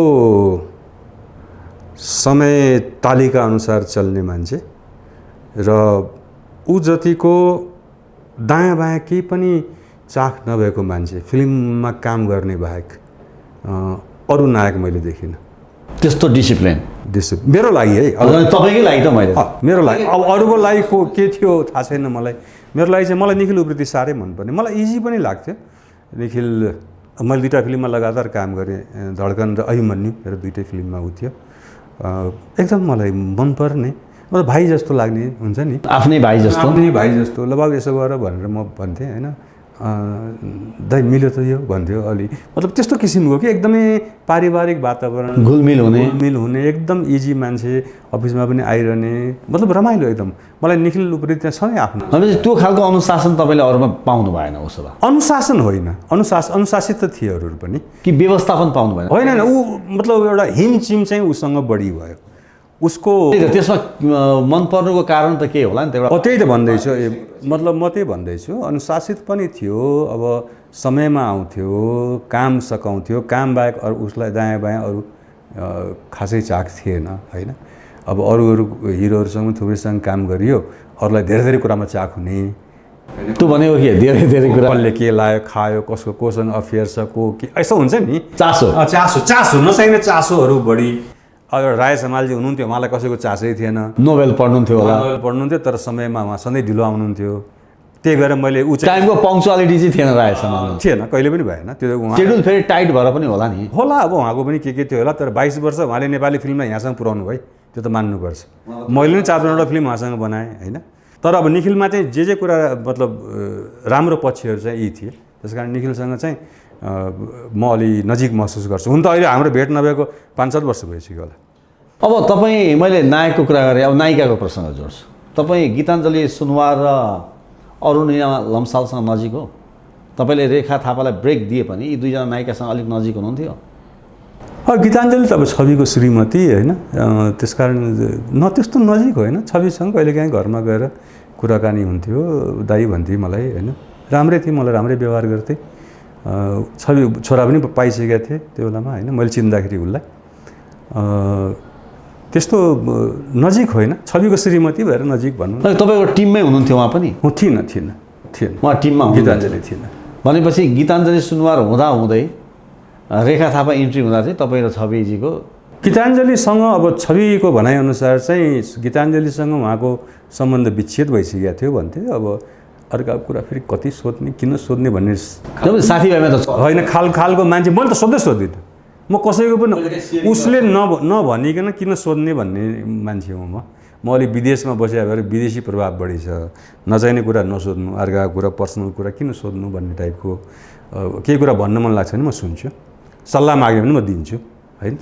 समय तालिका अनुसार चल्ने मान्छे र ऊ जतिको दायाँ बायाँ केही पनि चाख नभएको मान्छे फिल्ममा काम गर्ने बाहेक अरू नायक मैले देखिनँ। त्यस्तो डिसिप्लिन मेरो लागि है, तपाईँकै लागि त मैले मेरो लागि। अब अरूको लागि के थियो थाहा छैन मलाई। मेरो लागि चाहिँ मलाई निखिल उप्रेती साह्रै मनपर्ने, मलाई इजी पनि लाग्थ्यो। निखिल मैले 2टा फिल्ममा लगातार काम गरेँ, धड्कन र अभिमन्यु मेरो 2टै फिल्ममा ऊ थियो। एकदम मलाई मनपर्ने, मतलब भाइ जस्तो लाग्ने हुन्छ नि, आफ्नै भाइ जस्तो ल बाबु यसो गर भनेर म भन्थेँ होइन। दाइ मिल्यो त यो भन्थ्यो अलि, मतलब त्यस्तो किसिमको कि एकदमै पारिवारिक वातावरण, घुलमिल हुने एकदम इजी मान्छे, अफिसमा पनि आइरहने, मतलब रमाइलो एकदम। मलाई निखिल उप्रेती त्यहाँ सधैँ आफ्नो त्यो खालको अनुशासन तपाईँले अरूमा पाउनु भएन? उसो भए अनुशासन होइन, अनुशासित त थिए अरूहरू पनि कि व्यवस्थापन पाउनु भएन? होइन, ऊ मतलब एउटा हिमचिम चाहिँ उसँग बढी भयो। उसको त्यसमा मन पर्नुको कारण त के होला नि त? त्यही त भन्दैछु, मतलब म त्यही भन्दैछु। अनुशासित पनि थियो, अब समयमा आउँथ्यो, काम सकाउँथ्यो, काम बाहेक अरू उसलाई दायाँ बायाँ अरू खासै चाख थिएन होइन। अब अरू हिरोहरूसँग थुप्रैसँग काम गरियो, अरूलाई धेरै कुरामा चाख हुने। त्यो भनेको के धेरै कुरा, कसले के लायो खायो, कोसँग अफेयर छ, को के यसो हुन्छ नि, चासो नचाहिने चासोहरू बढी। अब राय समालजी हुनुहुन्थ्यो, उहाँलाई कसैको चासै थिएन। नोभेल पढ्नुहुन्थ्यो तर समयमा उहाँ सधैँ ढिलो आउनुहुन्थ्यो। त्यही भएर मैले टाइमको पङ्क्चुअलिटी चाहिँ थिएन राय समाल, थिएन, कहिले पनि भएन त्यो। सेड्युल फेरि टाइट भएर पनि होला नि, होला। अब उहाँको पनि के थियो होला। तर 22 वर्ष उहाँले नेपाली फिल्मलाई यहाँसम्म पुऱ्याउनु भयो, त्यो त मान्नुपर्छ। मैले पनि 4-5वटा फिल्म उहाँसँग बनाएँ होइन। तर अब निखिलमा चाहिँ जे कुरा मतलब राम्रो पक्षहरू चाहिँ यी थिए, त्यस कारण निखिलसँग चाहिँ म अलि नजिक महसुस गर्छु। हुन त अहिले हाम्रो भेट नभएको 5-7 वर्ष भइसक्यो होला। अब तपाईँ, मैले नायकको कुरा गरेँ, अब नायिकाको प्रसङ्ग जोड्छु। तपाईँ गीताञ्जली सुनवार र अरुणिमा लम्सालसँग नजिक हो। तपाईँले रेखा थापालाई ब्रेक दिए पनि यी दुईजना नायिकासँग अलिक नजिक हुनुहुन्थ्यो। गीताञ्जली त अब छविको श्रीमती होइन, त्यसकारण न त्यस्तो नजिक होइन। छविसँग कहिलेकाहीँ घरमा गएर कुराकानी हुन्थ्यो, दाइ भन्थे मलाई होइन, राम्रै थिएँ, मलाई राम्रै व्यवहार गर्थे। छवि छोरा पनि पाइसकेका थिएँ त्यो बेलामा होइन, मैले चिन्दाखेरि उसलाई। त्यस्तो नजिक होइन, छविको श्रीमती भएर नजिक भन्नु। तपाईँको टिममै हुनुहुन्थ्यो उहाँ पनि? थिएन उहाँ टिममा गीताञ्जली थिएन। भनेपछि गीताञ्जली सुनवार हुँदै रेखा थापा इन्ट्री हुँदा चाहिँ तपाईँ र छविजीको गीताञ्जलीसँग अब छविको भनाइअनुसार चाहिँ गीताञ्जलीसँग उहाँको सम्बन्ध विच्छेद भइसकेको थियो भन्थे। अब अर्को कुरा फेरि कति सोध्ने, किन सोध्ने भन्ने साथीभाइमा त होइन, खालको मान्छे। मैले त सोध्दिनँ, म कसैको पनि उसले नभनिकन किन सोध्ने भन्ने मान्छे हो म। अलिक विदेशमा बसेर भएर विदेशी प्रभाव बढी छ, नचाहिने कुरा नसोध्नु, अर्काको कुरा पर्सनल कुरा किन सोध्नु भन्ने टाइपको। केही कुरा भन्न मन लाग्छ भने म सुन्छु, सल्लाह माग्यो भने म दिन्छु होइन।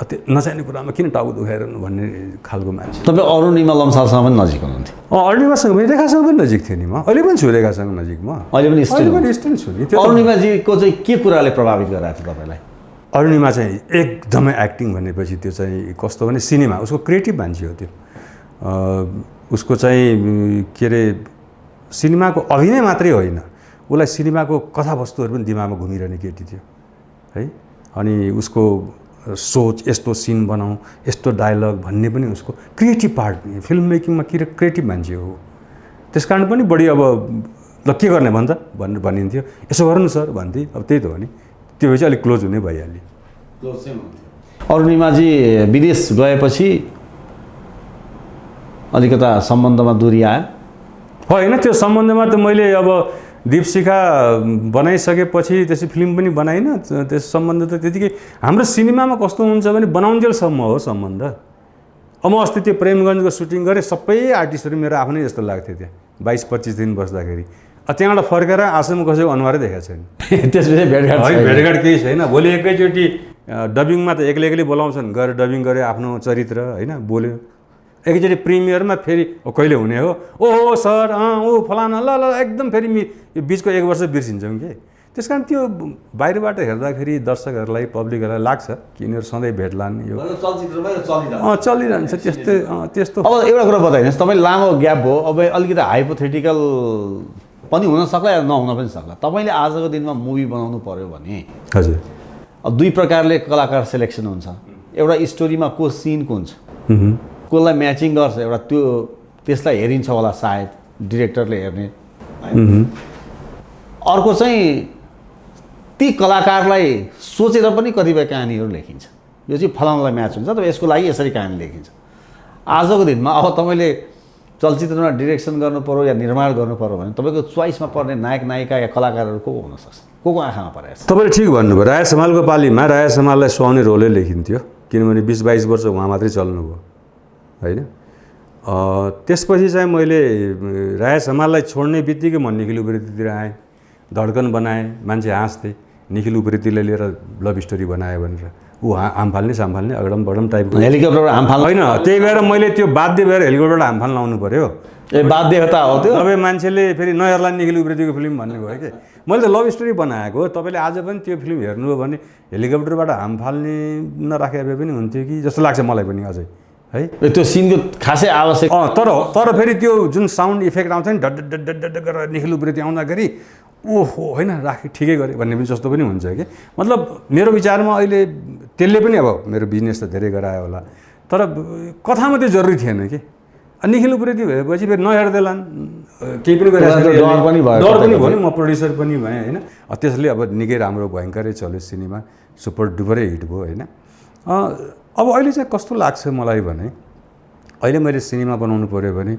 त्यो नचाहिने कुरामा किन टाउको दुखाइरहनु भन्ने खालको मान्छे। तपाईँ अरुणिमा लम्सालसँग पनि नजिक हुनुहुन्थ्यो? अरुणिमासँग पनि, रेखासँग पनि नजिक थियो नि म। अहिले पनि छु रेखासँग नजिक म। अहिले पनि स्टिल छु नि। अरुणिमाजीको चाहिँ के कुराले प्रभावित गराएको थियो तपाईँलाई? अरुणिमा चाहिँ एकदमै एक्टिङ भनेपछि त्यो चाहिँ कस्तो भने सिनेमा, उसको क्रिएटिभ मान्छे हो त्यो। उसको चाहिँ के अरे सिनेमाको अभिनय मात्रै होइन, उसलाई सिनेमाको कथावस्तुहरू पनि दिमागमा घुमिरहने केटी थियो है। अनि उसको सोच, यस्तो सिन बनाऊ, यस्तो डायलग भन्ने पनि उसको क्रिएटिभ पार्ट, फिल्म मेकिङमा क्रिएटिभ मान्छे हो। त्यस कारण पनि बढी अब ल के गर्ने भन्छ भनेर भनिन्थ्यो, यसो गर्नु सर भन्थे। अब त्यही त हो नि, त्यो चाहिँ अलिक क्लोज हुने भइहाल्यो। अरुणिमाजी विदेश गएपछि अलिकता सम्बन्धमा दूरी आयो? होइन, त्यो सम्बन्धमा त मैले अब दीपशिखा बनाइसकेपछि त्यसै फिल्म पनि बनाइनँ। त्यस सम्बन्ध त त्यतिकै हाम्रो सिनेमामा कस्तो हुन्छ भने बनाउन्जेलसम्म हो सम्बन्ध। अब म अस्ति त्यो प्रेमगञ्जको सुटिङ गरेँ, सबै आर्टिस्टहरू मेरो आफ्नै जस्तो लाग्थ्यो त्यहाँ 22-25 दिन बस्दाखेरि। त्यहाँबाट फर्केर आसम्म कसैको अनुहारै देखाएको छैन। त्यसपछि भेटघाट केही छैन। भोलि एकैचोटि डबिङमा त एक्लै बोलाउँछन्, गएर डबिङ गऱ्यो आफ्नो चरित्र होइन, बोल्यो। एकैचोटि प्रिमियरमा फेरि कहिले हुने हो, ओहो सर ओ फलाना ल ल एकदम फेरि बिचको 1 वर्ष बिर्सिन्छौँ कि। त्यस कारण त्यो बाहिरबाट हेर्दाखेरि दर्शकहरूलाई, पब्लिकहरूलाई लाग्छ कि यिनीहरू सधैँ भेट्लान्, यो चलिरहन्छ त्यस्तो। अब एउटा कुरा बताइदिनुहोस्, तपाईँ लामो ग्याप भयो, अब अलिकति हाइपोथेटिकल पनि हुन सक्ला या नहुन पनि सक्ला। तपाईँले आजको दिनमा मुभी बनाउनु पर्यो भने हजुर अब दुई प्रकारले कलाकार सेलेक्सन हुन्छ। एउटा स्टोरीमा को सिन कुन छ, कसलाई म्याचिङ गर्छ, एउटा त्यो त्यसलाई हेरिन्छ होला सायद डिरेक्टरले हेर्ने। अर्को चाहिँ ती कलाकारलाई सोचेर पनि कतिपय कहानीहरू लेखिन्छ, यो चाहिँ फलानालाई म्याच हुन्छ त यसको लागि यसरी कहानी लेखिन्छ। आजको दिनमा अब तपाईँले चलचित्रमा डिरेक्सन गर्नु पर्यो या निर्माण गर्नु पर्यो भने तपाईँको चोइसमा पर्ने नायक नायिका या कलाकारहरू को हुन सक्छ, को आँखामा परेको छ? तपाईँले ठिक भन्नुभयो। राय समालको पालीमा राय समाललाई सुहाउने रोलै लेखिन्थ्यो, किनभने 20-22 वर्ष उहाँ मात्रै चल्नुभयो होइन। त्यसपछि चाहिँ मैले राय समाललाई छोड्ने बित्तिकै म निखिल उप्रेतीतिर आएँ, धड्कन बनाएँ, मान्छे हाँस्थे, निखिल उप्रेतीले लिएर लभ स्टोरी बनायो भनेर। ऊ हामफाल्ने सामफाल्ने अगडम बडम टाइपको हेलिकप्टरबाट हामफाल्ने होइन, त्यही भएर मैले त्यो बाध्य भएर हेलिकप्टरबाट हामफाल्न लाउनु पऱ्यो। बाध्यता हो त्यो। तपाईँ मान्छेले फेरि नहेर्ला निखिल उप्रेतीको फिल्म भन्ने भयो कि। मैले त लभ स्टोरी बनाएको, तपाईँले आज पनि त्यो फिल्म हेर्नुभयो भने हेलिकप्टरबाट हामफाल्ने नराखे भए पनि हुन्थ्यो कि जस्तो लाग्छ मलाई पनि अझै है। त्यो सिनको खासै आवश्यक तर फेरि त्यो जुन साउन्ड इफेक्ट आउँछ नि, डड डड डड डड गरेर निखिल उप्रेती आउँदाखेरि ओहो होइन राखे ठिकै गरे भन्ने पनि जस्तो पनि हुन्छ कि। मतलब मेरो विचारमा अहिले त्यसले पनि अब मेरो बिजनेस त धेरै गरायो होला, तर कथामा त्यो जरुरी थिएन कि। निखिल उप्रेती भएपछि फेरि नहेर्दैलान्, केही पनि डर पनि भयो नि, म प्रड्युसर पनि भएँ होइन। त्यसले अब निकै राम्रो भयङ्करै चल्यो, सिनेमा सुपर डुपरै हिट भयो होइन। अब अहिले चाहिँ कस्तो लाग्छ मलाई भने अहिले मैले सिनेमा बनाउनु पऱ्यो भने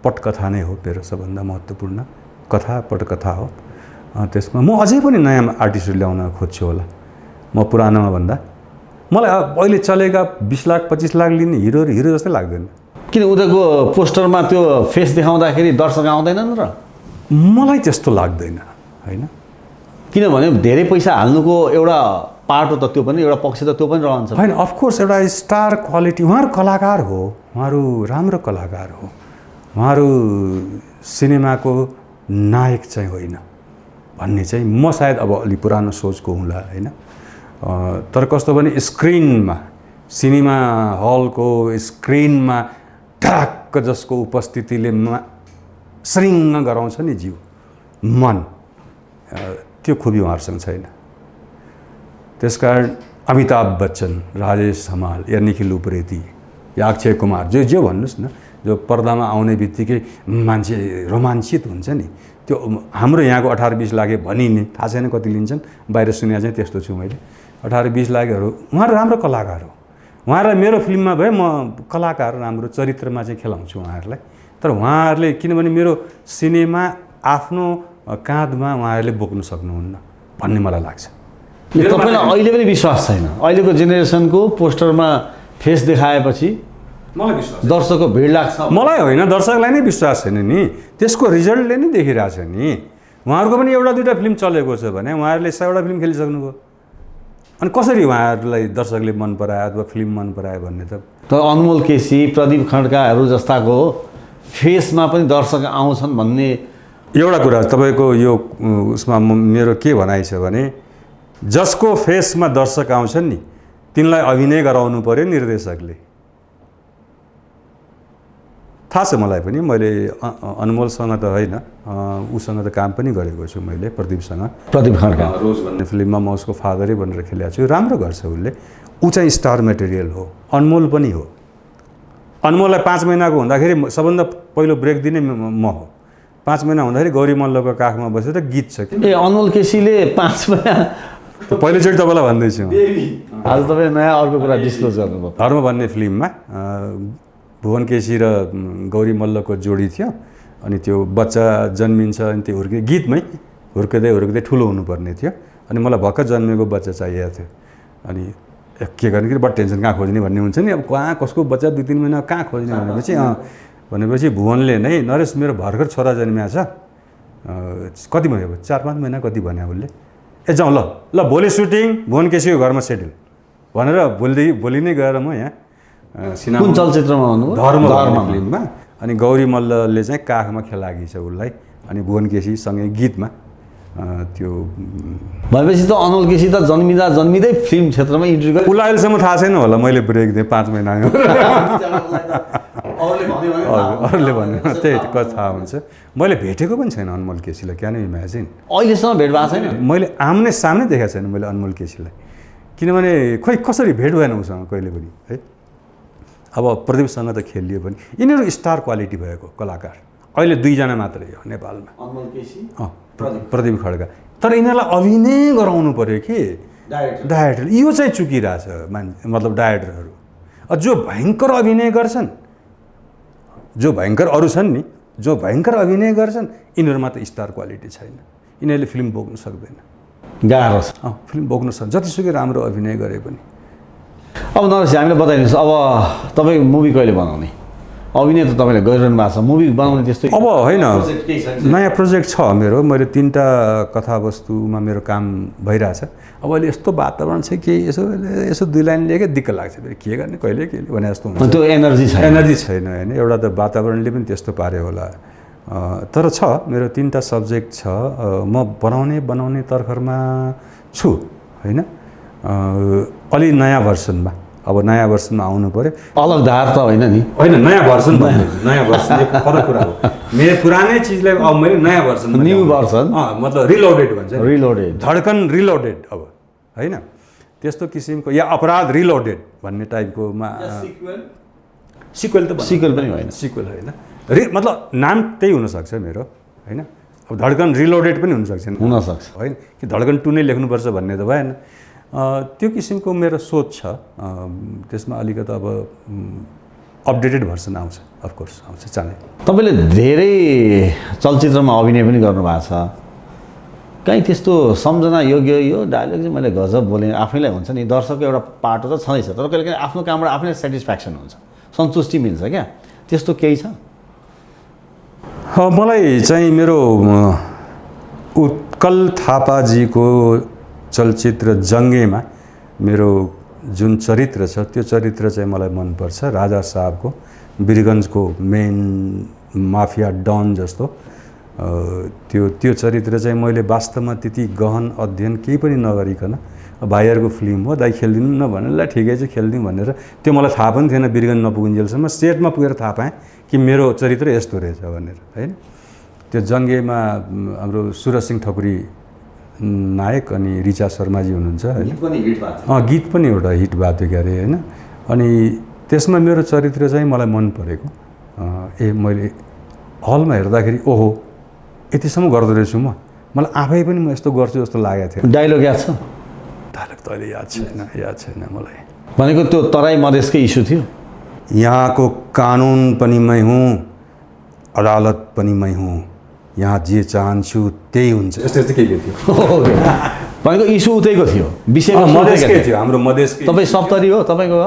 पटकथा नै हो मेरो सबभन्दा महत्त्वपूर्ण। कथा पटकथा हो। त्यसमा म अझै पनि नयाँ आर्टिस्टहरू ल्याउन खोज्छु होला म पुरानोमा भन्दा। मलाई अहिले चलेका 20 लाख 25 लाख लिने हिरो जस्तै लाग्दैन। किन उनीहरूको पोस्टरमा त्यो फेस देखाउँदाखेरि दर्शक आउँदैनन् र? मलाई त्यस्तो लाग्दैन। होइन। किनभने धेरै पैसा हाल्नुको एउटा पाटो त त्यो पनि एउटा पक्ष त त्यो पनि रहन्छ होइन। अफकोर्स एउटा स्टार क्वालिटी, उहाँहरू कलाकार हो, उहाँहरू राम्रो कलाकार हो, उहाँहरू सिनेमाको नायक चाहिँ होइन भन्ने चाहिँ म सायद अब अलि पुरानो सोचको हुँला होइन। तर कस्तो भने स्क्रिनमा, सिनेमा हलको स्क्रिनमा ढाक्क जसको उपस्थितिले श्रृङ्ग गराउँछ नि जिउ मन, त्यो खुबी उहाँहरूसँग छैन। त्यसकारण अमिताभ बच्चन, राजेश हमाल या निखिल उप्रेती या अक्षय कुमार, जो भन्नुहोस् न, जो पर्दामा आउने बित्तिकै मान्छे रोमाञ्चित हुन्छ नि, त्यो हाम्रो यहाँको 18-20 लाखे भनिने, थाहा छैन कति लिन्छन्, बाहिर सुने चाहिँ त्यस्तो छु मैले। 18-20 लाखेहरू उहाँहरू राम्रो कलाकार हो। उहाँहरूलाई मेरो फिल्ममा भए म कलाकार राम्रो चरित्रमा चाहिँ खेलाउँछु उहाँहरूलाई। तर उहाँहरूले, किनभने मेरो सिनेमा आफ्नो काँधमा उहाँहरूले बोक्नु सक्नुहुन्न भन्ने मलाई लाग्छ। तपाईँलाई अहिले पनि विश्वास छैन? अहिलेको जेनेरेसनको पोस्टरमा फेस देखाएपछि मलाई विश्वास, दर्शकको भिड लाग्छ? मलाई होइन, दर्शकलाई नै विश्वास छैन नि। त्यसको रिजल्टले नै देखिरहेछ नि। उहाँहरूको पनि एउटा दुईवटा फिल्म चलेको छ भने उहाँहरूले 100वटा फिल्म खेलिसक्नुभयो। अनि कसरी उहाँहरूलाई दर्शकले मन परायो अथवा फिल्म मन परायो भन्ने त अनमोल केसी, प्रदीप खड्काहरू जस्ताको फेसमा पनि दर्शक आउँछन् भन्ने एउटा कुरा तपाईँको यो उसमा मेरो के भनाइ छ भने, जसको फेसमा दर्शक आउँछन् नि तिनलाई अभिनय गराउनु पर्यो निर्देशकले। थाहा छ मलाई पनि, मैले अनमोलसँग त होइन, उसँग त काम पनि गरेको छु मैले, प्रदीपसँग। प्रदीप खड्का रोज भन्ने फिल्ममा म उसको फादरै बनेर खेलेको छु। राम्रो गर्छ उसले, ऊ चाहिँ स्टार मेटेरियल हो। अनमोल पनि हो। अनमोललाई 5 महिनाको हुँदाखेरि सबभन्दा पहिलो ब्रेक दिने म हो। 5 महिना हुँदाखेरि गौरी मल्लको काखमा बसेर गीत छ कि अनमोल केसीले 5 महिना पहिलोचोटि तपाईँलाई भन्दैछु। आज तपाईँ नयाँ अर्को कुरा डिस्क्लोज गर्नुभयो। धर्म भन्ने फिल्ममा भुवन केसी र गौरी मल्लको जोडी थियो। अनि त्यो बच्चा जन्मिन्छ, अनि त्यो गीतमै हुर्किँदै ठुलो हुनुपर्ने थियो। अनि मलाई भर्खर जन्मेको बच्चा चाहिएको थियो। अनि के गर्ने कि बड टेन्सन, कहाँ खोज्ने भन्ने हुन्छ नि। अब कहाँ कसको बच्चा 2-3 महिना कहाँ खोज्ने भनेपछि भुवनले नै, नरेश मेरो भर्खर छोरा जन्मिया छ, कति भयो 4-5 महिना कति भन्यो उसले। ए जाउँ ल भोलि सुटिङ भुवन केसीको घरमा सेड्युल भनेर भोलि नै गएर म यहाँ कुन चलचित्रमा भन्नुभयो? धर्म फिल्ममा। अनि गौरी मल्लले चाहिँ काखमा खेलाकी छ उसलाई, अनि भुवन केसीसँगै गीतमा त्यो भनेपछि त अनमोल केसी त जन्मिँदै फिल्म क्षेत्रमा इन्ट्री गरे। उसलाई अहिलेसम्म थाहा छैन होला, मैले ब्रेक दिएँ 5 महिना। अरूले भन्यो त्यही थाहा हुन्छ। मैले भेटेको पनि छैन अनमोल केसीलाई, क्या नै इमेजिन। अहिलेसम्म भेट भएको छैन? मैले आम्ने सामने देखाएको छैन मैले अनमोल केसीलाई, किनभने खोइ कसरी भेट भएन उसँग कहिले पनि है। अब प्रदीपसँग त खेलियो पनि, यिनीहरू स्टार क्वालिटी भएको कलाकार अहिले 2 जना मात्रै हो नेपालमा, अनमोल केसी, प्रदीप खड्का। तर यिनीहरूलाई अभिनय गराउनु पर्यो कि डाइरेक्टर, यो चाहिँ चुकिरहेछ मतलब डाइरेक्टरहरू। जो भयङ्कर अभिनय गर्छन्, जो भयङ्कर अरू छन् नि, जो भयङ्कर अभिनय गर्छन् यिनीहरूमा त स्टार क्वालिटी छैन। यिनीहरूले फिल्म बोक्नु सक्दैन, गाह्रो छ। फिल्म बोक्नु सक्छ जतिसुकै राम्रो अभिनय गरे पनि। अब नरेश हामीलाई बताइदिनुहोस्, अब तपाईँ मुभी कहिले बनाउने? अभिनय त तपाईँले गरिरहनु भएको छ, मुभी बनाउने त्यस्तो अब होइन, नयाँ प्रोजेक्ट छ मेरो। मैले 3टा कथावस्तुमा मेरो काम भइरहेछ। अब अहिले यस्तो वातावरण छ कि यसो 2 लाइन लेखेँ दिक्क लाग्छ, फेरि के गर्ने कहिले के भने जस्तो हुन्छ। त्यो एनर्जी छैन होइन। एउटा त वातावरणले पनि त्यस्तो पार्यो होला। तर छ मेरो 3टा सब्जेक्ट छ। म बनाउने तर्खरमा छु होइन। अलि नयाँ भर्सनमा, अब नयाँ भर्सनमा आउनु पर्यो। अलग धार त होइन नि? होइन, नयाँ भर्सन नयाँ भर्सन फरक कुरा हो। मेरो पुरानै चिजलाई अब मैले नयाँ भर्सन, न्यू भर्सन मतलब रिलोडेड भन्छ, रिलोडेड, धड्कन रिलोडेड अब होइन, त्यस्तो किसिमको, या अपराध रिलोडेड भन्ने टाइपकोमा। सिक्वेल पनि होइन, सिक्वेल होइन, मतलब नाम त्यही हुनसक्छ मेरो होइन। अब धड्कन रिलोडेड पनि हुनसक्छ होइन, कि धड्कन 2 नै लेख्नुपर्छ भन्ने त भएन। त्यो किसिमको मेरो सोच छ। त्यसमा अलिकति अब अपडेटेड भर्सन आउँछ, अफकोर्स आउँछ चाँडै। तपाईँले धेरै चलचित्रमा अभिनय पनि गर्नुभएको छ, कहीँ त्यस्तो सम्झना योग्य यो डायलग चाहिँ मैले गजब बोलेँ आफैलाई हुन्छ नि, दर्शकको एउटा पाटो त छँदैछ, तर कहिले काहीँ आफ्नो कामबाट आफैलाई सेटिस्फ्याक्सन हुन्छ, सन्तुष्टि मिल्छ क्या, त्यस्तो केही छ? मलाई चाहिँ मेरो सक्कल थापाजीको चलचित्र जङ्गेमा मेरो जुन चरित्र छ त्यो चरित्र चाहिँ मलाई मनपर्छ। राजा साहबको वीरगन्जको मेन माफिया डन जस्तो त्यो चरित्र चाहिँ मैले वास्तवमा त्यति गहन अध्ययन केही पनि नगरिकन भाइहरूको फिल्म हो दाइ खेलिदिनु न भनेर ल ठिकै छ खेलिदिउँ भनेर, त्यो मलाई थाहा पनि थिएन वीरगन्ज नपुगुन्जेलसम्म सेटमा पुगेर थाहा पाएँ कि मेरो चरित्र यस्तो रहेछ भनेर होइन। त्यो जङ्गेमा हाम्रो सुरज सिंह ठकुरी नायक अनि रिचा शर्माजी हुनुहुन्छ होइन। गीत पनि एउटा हिट भएको थियो क्यारे होइन। अनि त्यसमा मेरो चरित्र चाहिँ मलाई मन परेको, मैले हलमा हेर्दाखेरि ओहो यतिसम्म गर्दो रहेछु मलाई आफै पनि म यस्तो गर्छु जस्तो लागेको थियो। डायलग याद छ? डायलग त अहिले याद छैन मलाई। भनेको त्यो तराई मधेसकै इस्यु थियो। यहाँको कानुन पनि मै हुँ, अदालत पनि मै हुँ, यहाँ जे चाहन्छु त्यही हुन्छ, यस्तो यस्तो केही थियो। भनेको इस्यु उतैको थियो, विषय मधेसकै थियो, हाम्रो मधेसकै। तपाईँ सप्तरी हो? तपाईँको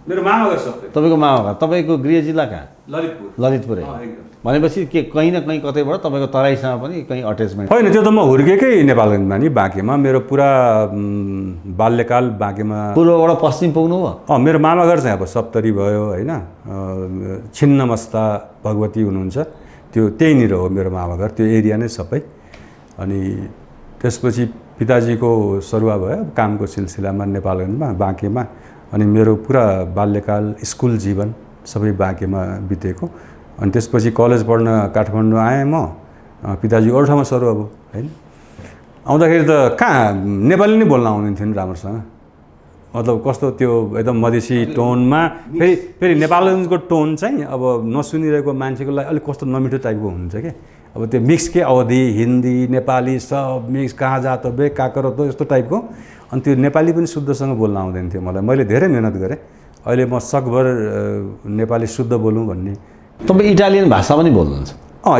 मेरो मामाघर सप्तरी। तपाईँको मामाघर? तपाईँको गृह जिल्ला कहाँ? ललितपुर। भनेपछि के कहीँ न कहीँ कतैबाट तपाईँको तराईसँग पनि कहीँ अट्याचमेन्ट? होइन, त्यो त म हुर्केकै नेपालगञ्जमा नि, बाँकेमा। मेरो पुरा बाल्यकाल बाँकेमा। पूर्वबाट पश्चिम पुग्नु भयो? मेरो मामाघर चाहिँ अब सप्तरी भयो होइन। छिन्नमस्ता भगवती हुनुहुन्छ, त्यहीँनिर हो मेरो मामाघर, त्यो एरिया नै सबै। अनि त्यसपछि पिताजीको सरुवा भयो कामको सिलसिलामा नेपालगञ्जमा बाँकेमा। अनि मेरो पुरा बाल्यकाल स्कुल जीवन सबै बाँकेमा बितेको। अनि त्यसपछि कलेज पढ्न काठमाडौँ आएँ म, पिताजी अरू ठाउँमा सरुवा भयो होइन। आउँदाखेरि त कहाँ नेपाली नै बोल्न आउँदैन थियो नि राम्रोसँग, मतलब कस्तो त्यो एकदम मधेसी टोनमा, फेरि नेपालगञ्जको टोन चाहिँ अब नसुनिरहेको मान्छेको लागि अलिक कस्तो नमिठो टाइपको हुन्छ क्या। अब त्यो मिक्स के अवधि हिन्दी नेपाली सब मिक्स, कहाँ जात बे काकर त यस्तो टाइपको। अनि त्यो नेपाली पनि शुद्धसँग बोल्न आउँदैन थियो मलाई। मैले धेरै मेहनत गरेँ, अहिले म सकभर नेपाली शुद्ध बोलौँ भन्ने। तपाईँ इटालियन भाषा पनि बोल्नुहुन्छ?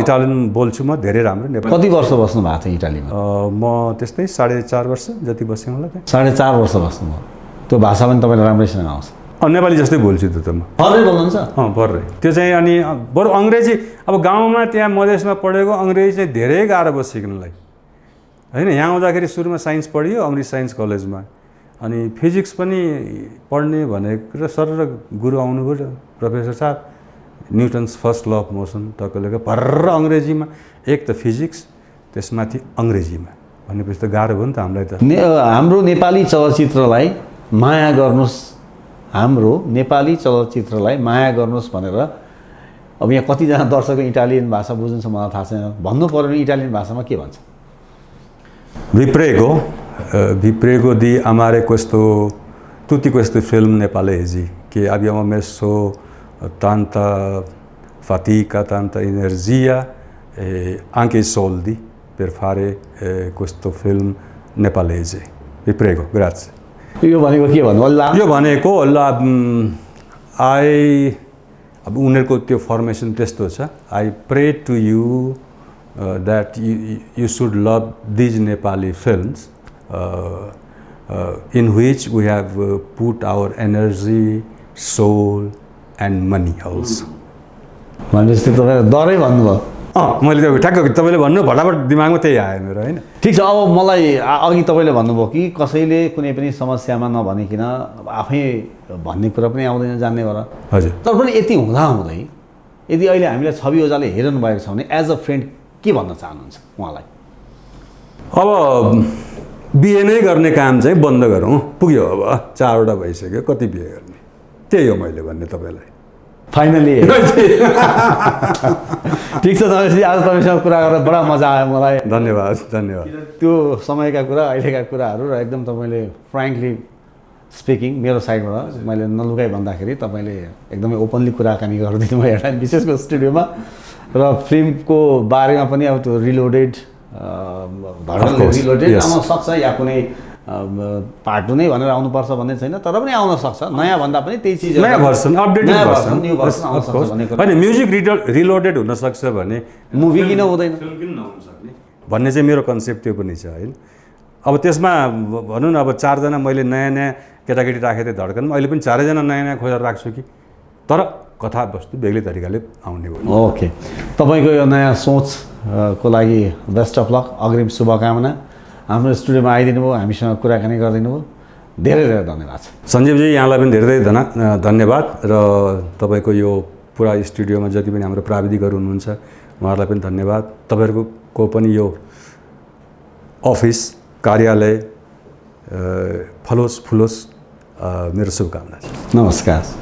इटालियन बोल्छु म, धेरै राम्रो नेपाली। कति वर्ष बस्नु भएको थियो इटालीमा? म त्यस्तै 4.5 वर्ष जति बसेँ होला। 4.5 वर्ष बस्नुभयो, त्यो भाषा पनि तपाईँलाई राम्रैसँग आउँछ? नेपाली जस्तै बोल्छु त म। भर्रै बोल्नुहुन्छ? भर्रै। त्यो चाहिँ अनि बरु अङ्ग्रेजी, अब गाउँमा त्यहाँ मधेसमा पढेको अङ्ग्रेजी चाहिँ धेरै गाह्रो भयो सिक्नलाई होइन। यहाँ आउँदाखेरि सुरुमा साइन्स पढियो अमृत साइन्स कलेजमा, अनि फिजिक्स पनि पढ्ने भनेको र सर र गुरु आउनुभयो प्रोफेसर साहब, Newton's first law of motion टक्कलेको भर्र अङ्ग्रेजीमा, एक त फिजिक्स त्यसमाथि अङ्ग्रेजीमा भनेपछि त गाह्रो भयो नि त हामीलाई त। हाम्रो नेपाली चलचित्रलाई माया गर्नुहोस्, हाम्रो नेपाली चलचित्रलाई माया गर्नुहोस् भनेर अब यहाँ कतिजना दर्शकले इटालियन भाषा बुझ्नुहुन्छ मलाई थाहा छैन, भन्नु पऱ्यो भने इटालियन भाषामा के भन्छ? Vi prego di amare tutti questi film nepalesi che abbiamo messo tanta fatica, tanta energia e anche soldi per fare questo film nepalese. Vi prego, grazie. यो भनेको के भन्नु? अल्लाह? यो भनेको अल्लाह अब उनीहरूको त्यो फर्मेसन त्यस्तो छ। I pray to you that you should love these Nepali films in which we have put our energy, soul and money also. भनेपछि तपाईँ डरै भन्नुभयो? मैले त्यो ठ्याक्क तपाईँले भन्नु फटाफट दिमागमा त्यही आयो मेरो होइन। ठिक छ, अब मलाई अघि तपाईँले भन्नुभयो कि कसैले कुनै पनि समस्यामा नभनिकन आफै भन्ने कुरा पनि आउँदैन जान्ने भएर। हजुर। तर पनि यति हुँदाहुँदै यदि अहिले हामीलाई छवि ओझाले हेर्नु भएको छ भने एज अ फ्रेन्ड के भन्न चाहनुहुन्छ उहाँलाई? अब बिहे नै गर्ने काम चाहिँ बन्द गरौँ, पुग्यो। अब 4वटा भइसक्यो, कति बिहे गर्ने, त्यही हो मैले भन्ने तपाईँलाई। फाइनली ठिक छ, भनेपछि आज तपाईँसँग कुरा गरेर बडा मजा आयो मलाई। धन्यवाद धन्यवाद। त्यो समयका कुरा अहिलेका कुराहरू र एकदम तपाईँले फ्रेङ्कली स्पिकिङ मेरो साइडबाट मैले नलुकाइ भन्दाखेरि तपाईँले एकदमै ओपनली कुराकानी गरिदिनु भयो हेडलाइन विशेषको स्टुडियोमा। र फिल्मको बारेमा पनि अब त्यो रिलोडेड आउन सक्छ या कुनै पार्ट 2 नै भनेर आउनुपर्छ भन्ने छैन, तर पनि आउन सक्छ नयाँ भन्दा पनि त्यही चिज, नयाँ version, updated version, new version आउन सक्छ भन्ने कुरा। हैन, म्युजिक रिलोडेड हुन सक्छ भने मुभी किन हुँदैन, फिल्म किन नहुन सक्ने भन्ने चाहिँ मेरो कन्सेप्ट त्यो पनि छ हैन। अब त्यसमा भनौँ न अब 4 जना मैले नयाँ केटाकेटी राखेको थिएँ धड्कनमा, अहिले पनि 4 जना नयाँ खोजेर राख्छु कि, तर कथावस्तु बेग्लै तरिकाले आउने भयो। ओके, तपाईँको यो नयाँ सोच को लागि बेस्ट अफ लक, अग्रिम शुभकामना। हाम्रो स्टुडियोमा आइदिनु भयो, हामीसँग कुराकानी गरिदिनु भयो, धेरै धेरै धन्यवाद छ। सञ्जीवजी, यहाँलाई पनि धेरै धेरै धन्यवाद र तपाईँको यो पुरा स्टुडियोमा जति पनि हाम्रो प्राविधिकहरू हुनुहुन्छ उहाँहरूलाई पनि धन्यवाद। तपाईँहरूको पनि यो अफिस कार्यालय फलोस् फुलोस्, मेरो शुभकामना छ। नमस्कार।